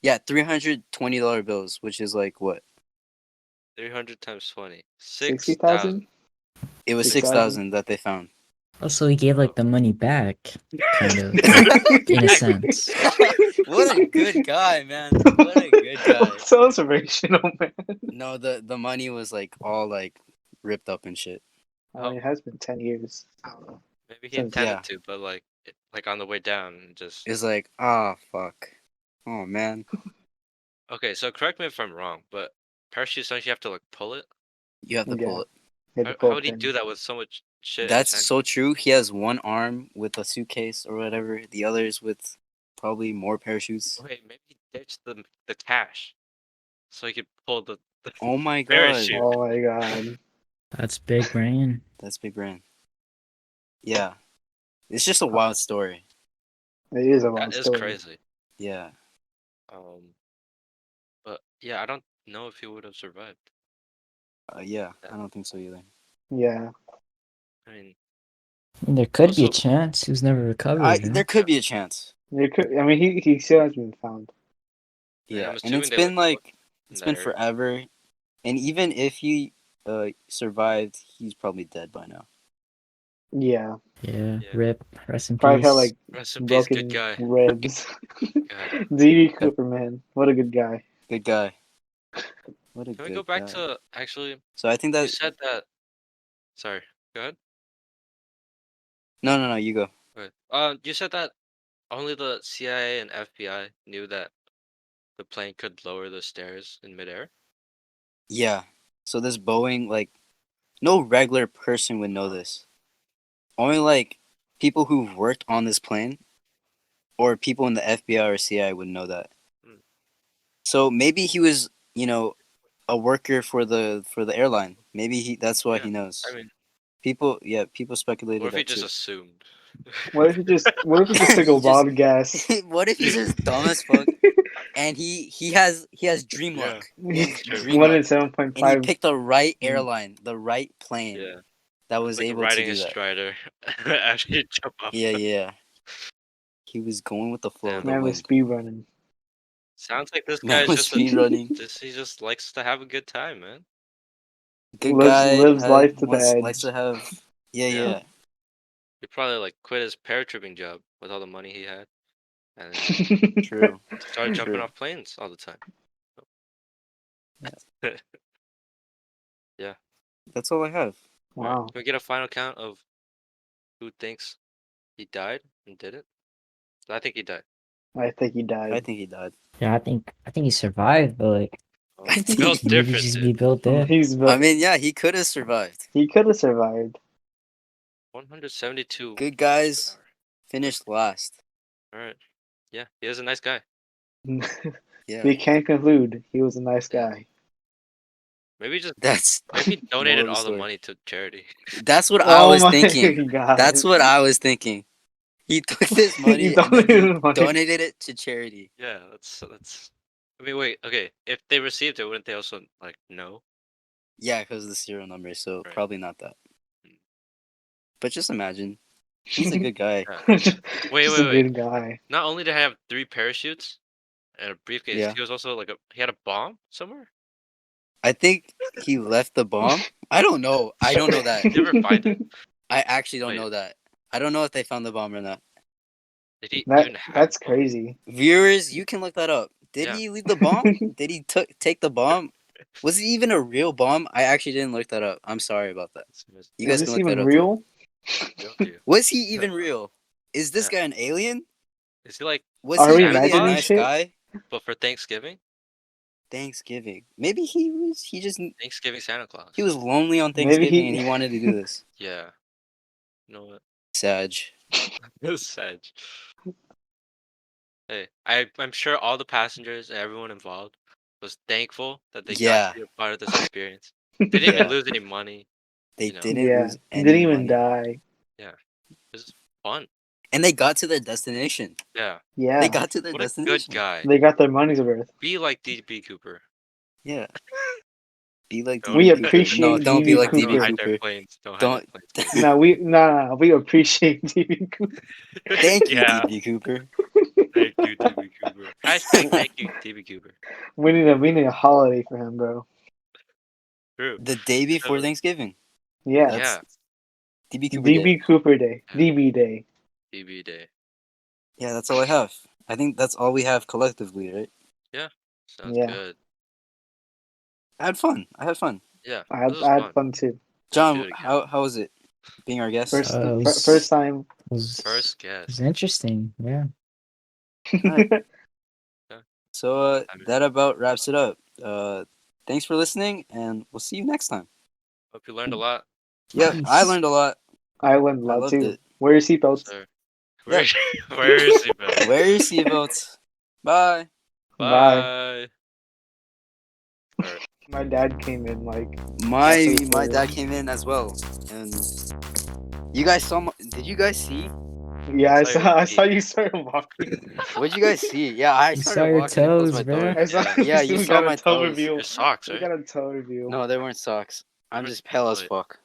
[SPEAKER 3] yeah, $320 bills, which is like what?
[SPEAKER 2] 300 times 20.
[SPEAKER 1] 60,000.
[SPEAKER 2] 6,000.
[SPEAKER 3] It was
[SPEAKER 1] 6,000.
[SPEAKER 3] 6,000 that they found.
[SPEAKER 4] Also, he gave like the money back, kind of, in a sense.
[SPEAKER 3] What a good guy, man! What a good guy.
[SPEAKER 1] So inspirational, man.
[SPEAKER 3] No, the money was like all like ripped up and shit.
[SPEAKER 1] I mean, it has been 10 years. I don't know.
[SPEAKER 2] Maybe he
[SPEAKER 1] Since-
[SPEAKER 2] intended
[SPEAKER 3] Yeah.
[SPEAKER 2] to, but like on the way down, just.
[SPEAKER 3] It's like, ah, fuck. Oh man,
[SPEAKER 2] Okay, so correct me if I'm wrong, but parachutes don't you have to like pull it?
[SPEAKER 3] you have to
[SPEAKER 1] Yeah.
[SPEAKER 3] pull it.
[SPEAKER 1] He had to
[SPEAKER 2] How
[SPEAKER 1] pull
[SPEAKER 2] would he
[SPEAKER 1] pin.
[SPEAKER 2] do that with so much shit? in his
[SPEAKER 3] That's
[SPEAKER 2] hand?
[SPEAKER 3] so true. He has one arm with a suitcase or whatever. The others with probably more parachutes.
[SPEAKER 2] Wait, maybe he ditched the cash, so he could pull the
[SPEAKER 3] Oh my god,
[SPEAKER 2] parachute.
[SPEAKER 1] Oh my god.
[SPEAKER 4] That's big brain.
[SPEAKER 3] that's big brain. Yeah, it's just a wild story.
[SPEAKER 1] It is a long
[SPEAKER 2] That is
[SPEAKER 1] story.
[SPEAKER 2] crazy.
[SPEAKER 3] Yeah,
[SPEAKER 2] But yeah, I don't know if he would have survived.
[SPEAKER 3] yeah. I don't think so either.
[SPEAKER 1] Yeah.
[SPEAKER 2] I mean,
[SPEAKER 4] There could be a
[SPEAKER 2] Also-
[SPEAKER 4] chance. He was never recovered.
[SPEAKER 3] There could be a chance.
[SPEAKER 1] I mean, he still hasn't been found.
[SPEAKER 2] Yeah,
[SPEAKER 3] Yeah,
[SPEAKER 2] I'm
[SPEAKER 3] and
[SPEAKER 2] assuming
[SPEAKER 3] it's
[SPEAKER 2] they,
[SPEAKER 3] been
[SPEAKER 2] like,
[SPEAKER 3] like
[SPEAKER 2] in
[SPEAKER 3] it's
[SPEAKER 2] that
[SPEAKER 3] been
[SPEAKER 2] area.
[SPEAKER 3] forever. And even if he survived, he's probably dead by now.
[SPEAKER 1] Yeah.
[SPEAKER 4] Yeah.
[SPEAKER 2] Yeah.
[SPEAKER 4] Rip. Rest in
[SPEAKER 1] Probably
[SPEAKER 4] peace.
[SPEAKER 1] had like
[SPEAKER 2] Rest in peace,
[SPEAKER 1] broken
[SPEAKER 2] good guy.
[SPEAKER 1] ribs.
[SPEAKER 2] God.
[SPEAKER 1] D.B. Cooper, man. What a good guy.
[SPEAKER 3] Good guy. What a
[SPEAKER 2] Can we
[SPEAKER 3] good
[SPEAKER 2] go back
[SPEAKER 3] guy.
[SPEAKER 2] to actually?
[SPEAKER 3] So I think
[SPEAKER 2] You
[SPEAKER 3] that
[SPEAKER 2] said that. Sorry. Go ahead.
[SPEAKER 3] no, you go.
[SPEAKER 2] Go ahead. You said that only the CIA and FBI knew that the plane could lower the stairs in midair.
[SPEAKER 3] Yeah. So this Boeing, like, no regular person would know this. Only like people who've worked on this plane, or people in the FBI or CIA would know that.
[SPEAKER 2] Hmm.
[SPEAKER 3] So maybe he was, a worker for the airline. Maybe that's why
[SPEAKER 2] Yeah,
[SPEAKER 3] he knows.
[SPEAKER 2] I mean,
[SPEAKER 3] People
[SPEAKER 2] what
[SPEAKER 3] speculated
[SPEAKER 2] if he
[SPEAKER 3] that
[SPEAKER 2] just
[SPEAKER 3] too.
[SPEAKER 2] assumed?
[SPEAKER 1] What if he just took
[SPEAKER 3] He
[SPEAKER 1] a
[SPEAKER 3] just-
[SPEAKER 1] wild guess?
[SPEAKER 3] What if he's just dumb as fuck and he has dream
[SPEAKER 2] Yeah.
[SPEAKER 3] luck? He has
[SPEAKER 2] True.
[SPEAKER 3] dream
[SPEAKER 1] One
[SPEAKER 3] luck.
[SPEAKER 1] in 7.5.
[SPEAKER 3] And he picked the right
[SPEAKER 1] Mm.
[SPEAKER 3] airline, the right plane
[SPEAKER 2] Yeah.
[SPEAKER 3] that
[SPEAKER 2] It's
[SPEAKER 3] was
[SPEAKER 2] like
[SPEAKER 3] able to
[SPEAKER 2] riding
[SPEAKER 3] do
[SPEAKER 2] a
[SPEAKER 3] that.
[SPEAKER 2] strider after you jump off.
[SPEAKER 3] Yeah. He was going with the flow of the
[SPEAKER 1] Man was
[SPEAKER 3] wind.
[SPEAKER 1] speed running.
[SPEAKER 2] Sounds like this
[SPEAKER 3] Man
[SPEAKER 2] guy's
[SPEAKER 3] was
[SPEAKER 2] just
[SPEAKER 3] speed running.
[SPEAKER 2] he just likes to have a good time, man.
[SPEAKER 3] Good
[SPEAKER 1] Lives-
[SPEAKER 3] guy.
[SPEAKER 1] lives life to the
[SPEAKER 3] likes
[SPEAKER 1] edge.
[SPEAKER 3] to have. Yeah,
[SPEAKER 2] Yeah.
[SPEAKER 3] yeah.
[SPEAKER 2] He probably like quit his paratrooping job with all the money he had, and
[SPEAKER 3] True.
[SPEAKER 2] started jumping
[SPEAKER 3] True.
[SPEAKER 2] off planes all the time. Yeah.
[SPEAKER 3] That's all I have.
[SPEAKER 2] All right.
[SPEAKER 1] Wow.
[SPEAKER 2] Can we get a final count of who thinks he died and didn't? I think he died.
[SPEAKER 1] I think he died.
[SPEAKER 3] I think he died.
[SPEAKER 4] Yeah, I think he survived, but like
[SPEAKER 3] I think
[SPEAKER 2] Built
[SPEAKER 4] maybe
[SPEAKER 2] different,
[SPEAKER 4] just
[SPEAKER 2] dude.
[SPEAKER 4] be built dead.
[SPEAKER 3] I mean, yeah, he could have survived.
[SPEAKER 1] he could have survived.
[SPEAKER 2] 172.
[SPEAKER 3] Good
[SPEAKER 2] miles
[SPEAKER 3] guys
[SPEAKER 2] per
[SPEAKER 3] finished last.
[SPEAKER 2] hour. All right. Yeah, he is a nice guy.
[SPEAKER 3] Yeah,
[SPEAKER 1] We can conclude he was a nice
[SPEAKER 2] Yeah.
[SPEAKER 1] guy.
[SPEAKER 2] Maybe just
[SPEAKER 3] that's
[SPEAKER 2] maybe he donated
[SPEAKER 3] moral of the
[SPEAKER 2] all the
[SPEAKER 3] story.
[SPEAKER 2] money to charity.
[SPEAKER 3] That's what I
[SPEAKER 1] Oh
[SPEAKER 3] was
[SPEAKER 1] my
[SPEAKER 3] thinking.
[SPEAKER 1] god.
[SPEAKER 3] That's what I was thinking. He took this money
[SPEAKER 1] He
[SPEAKER 3] and then he
[SPEAKER 1] donated money.
[SPEAKER 3] donated it to charity.
[SPEAKER 2] Yeah, that's. I mean, wait. Okay, if they received it, wouldn't they also like know?
[SPEAKER 3] Yeah, because of the serial number, so
[SPEAKER 2] Right.
[SPEAKER 3] probably not that.
[SPEAKER 2] Hmm.
[SPEAKER 3] But just imagine, he's a good guy.
[SPEAKER 2] Yeah.
[SPEAKER 1] Just
[SPEAKER 2] Wait,
[SPEAKER 1] a
[SPEAKER 2] wait.
[SPEAKER 1] good guy.
[SPEAKER 2] Not only did I have 3 parachutes and a briefcase,
[SPEAKER 3] Yeah.
[SPEAKER 2] he was also like he had a bomb somewhere.
[SPEAKER 3] I think he left the bomb. I don't know. I don't know that.
[SPEAKER 2] Did you ever find it?
[SPEAKER 3] I actually don't
[SPEAKER 2] Wait.
[SPEAKER 3] know that. I don't know if they found the bomb or not.
[SPEAKER 2] Did he
[SPEAKER 1] That
[SPEAKER 2] even have?
[SPEAKER 1] that's
[SPEAKER 2] a bomb?
[SPEAKER 1] crazy.
[SPEAKER 3] Viewers, you can look that up. Did
[SPEAKER 2] Yeah.
[SPEAKER 3] he leave the bomb? Did he take the bomb? Was it even a real bomb? I actually didn't look that up. I'm sorry about that. You
[SPEAKER 1] Is
[SPEAKER 3] guys
[SPEAKER 1] this
[SPEAKER 3] can look that
[SPEAKER 1] even
[SPEAKER 3] up.
[SPEAKER 1] real?
[SPEAKER 2] Real dude.
[SPEAKER 3] Was he even real? Is this
[SPEAKER 2] Yeah.
[SPEAKER 3] guy an alien?
[SPEAKER 2] Is he like
[SPEAKER 3] Was
[SPEAKER 1] Are
[SPEAKER 3] he
[SPEAKER 1] we
[SPEAKER 3] really a
[SPEAKER 1] imagining
[SPEAKER 3] nice
[SPEAKER 1] shit?
[SPEAKER 3] guy?
[SPEAKER 2] but for Thanksgiving?
[SPEAKER 3] Thanksgiving. Maybe he was.
[SPEAKER 2] Thanksgiving Santa Claus.
[SPEAKER 3] He was lonely on
[SPEAKER 1] Maybe
[SPEAKER 3] Thanksgiving
[SPEAKER 1] he-
[SPEAKER 3] and he wanted to do this.
[SPEAKER 2] Yeah. You know what?
[SPEAKER 3] Sag.
[SPEAKER 2] It's sad. Hey, I'm sure all the passengers and everyone involved was thankful that they got
[SPEAKER 3] Yeah.
[SPEAKER 2] to be a part of this experience. They didn't
[SPEAKER 3] Yeah.
[SPEAKER 2] even lose any money.
[SPEAKER 3] They
[SPEAKER 2] You know.
[SPEAKER 3] didn't
[SPEAKER 1] Yeah.
[SPEAKER 3] lose
[SPEAKER 1] He
[SPEAKER 3] any
[SPEAKER 1] didn't even
[SPEAKER 3] money.
[SPEAKER 1] die.
[SPEAKER 2] It was fun.
[SPEAKER 3] And they got to their destination.
[SPEAKER 2] Yeah.
[SPEAKER 1] Yeah.
[SPEAKER 3] They got to their
[SPEAKER 2] What a good
[SPEAKER 3] destination.
[SPEAKER 2] guy.
[SPEAKER 1] They got their money's worth.
[SPEAKER 2] Be like DB Cooper.
[SPEAKER 3] Yeah. Be like
[SPEAKER 2] Don't-
[SPEAKER 1] We
[SPEAKER 3] DB Cooper.
[SPEAKER 1] appreciate
[SPEAKER 3] No, don't be
[SPEAKER 1] DB
[SPEAKER 3] like
[SPEAKER 2] Don't
[SPEAKER 3] DB
[SPEAKER 2] hide their
[SPEAKER 3] Cooper.
[SPEAKER 2] planes. Don't hide
[SPEAKER 3] Don't-
[SPEAKER 2] their planes.
[SPEAKER 1] No, we appreciate DB Cooper.
[SPEAKER 3] Thank you,
[SPEAKER 2] Yeah.
[SPEAKER 3] DB Cooper.
[SPEAKER 2] Thank you, DB Cooper. Hashtag thank you, DB Cooper.
[SPEAKER 1] We need a holiday for him, bro.
[SPEAKER 2] True.
[SPEAKER 3] The day before
[SPEAKER 2] Yeah.
[SPEAKER 3] Thanksgiving.
[SPEAKER 1] Yeah.
[SPEAKER 2] Yeah.
[SPEAKER 3] DB Cooper Day.
[SPEAKER 1] DB Cooper Day.
[SPEAKER 2] Yeah.
[SPEAKER 1] DB Day.
[SPEAKER 2] DB Day.
[SPEAKER 3] Yeah, that's all I have. I think that's all we have collectively, right?
[SPEAKER 2] Sounds
[SPEAKER 1] Yeah.
[SPEAKER 2] good.
[SPEAKER 3] I had fun.
[SPEAKER 2] Yeah.
[SPEAKER 1] I
[SPEAKER 2] this was
[SPEAKER 1] had fun too.
[SPEAKER 2] Do
[SPEAKER 3] John,
[SPEAKER 2] it again.
[SPEAKER 3] how was it being our guest?
[SPEAKER 1] First
[SPEAKER 4] it was-
[SPEAKER 1] first time.
[SPEAKER 4] It was,
[SPEAKER 2] First
[SPEAKER 4] it
[SPEAKER 2] guess.
[SPEAKER 4] was interesting. Yeah.
[SPEAKER 3] So that about wraps it up. Thanks for listening, and we'll see you next time.
[SPEAKER 2] Hope you learned a lot.
[SPEAKER 3] Yeah, I
[SPEAKER 4] Peace.
[SPEAKER 3] learned a lot.
[SPEAKER 1] I learned a
[SPEAKER 3] I
[SPEAKER 1] lot
[SPEAKER 3] loved
[SPEAKER 1] too.
[SPEAKER 3] it.
[SPEAKER 1] Wear your seatbelts.
[SPEAKER 2] Sir.
[SPEAKER 3] Yeah.
[SPEAKER 2] Where is he, man?
[SPEAKER 3] Wear your seatbelts. Bye.
[SPEAKER 1] Bye.
[SPEAKER 2] Bye.
[SPEAKER 1] My dad came in like
[SPEAKER 3] My
[SPEAKER 1] That's okay.
[SPEAKER 3] dad came in as well, and you guys saw. Did you guys see?
[SPEAKER 1] yeah, I
[SPEAKER 2] Sorry,
[SPEAKER 1] saw I
[SPEAKER 2] Pete.
[SPEAKER 1] saw you started walking.
[SPEAKER 3] What did you guys see? Yeah, I
[SPEAKER 4] You
[SPEAKER 3] started
[SPEAKER 4] saw your
[SPEAKER 3] walking and closed
[SPEAKER 4] toes,
[SPEAKER 3] my
[SPEAKER 4] bro.
[SPEAKER 3] door.
[SPEAKER 1] I saw
[SPEAKER 3] Yeah, you
[SPEAKER 1] we
[SPEAKER 3] saw
[SPEAKER 1] got
[SPEAKER 3] my
[SPEAKER 1] a toe
[SPEAKER 3] toes.
[SPEAKER 1] reveal.
[SPEAKER 2] Your socks,
[SPEAKER 1] We
[SPEAKER 2] right?
[SPEAKER 1] got a toe reveal.
[SPEAKER 3] No, they weren't socks. I'm
[SPEAKER 2] Where's
[SPEAKER 3] just pale as
[SPEAKER 2] the
[SPEAKER 3] fuck.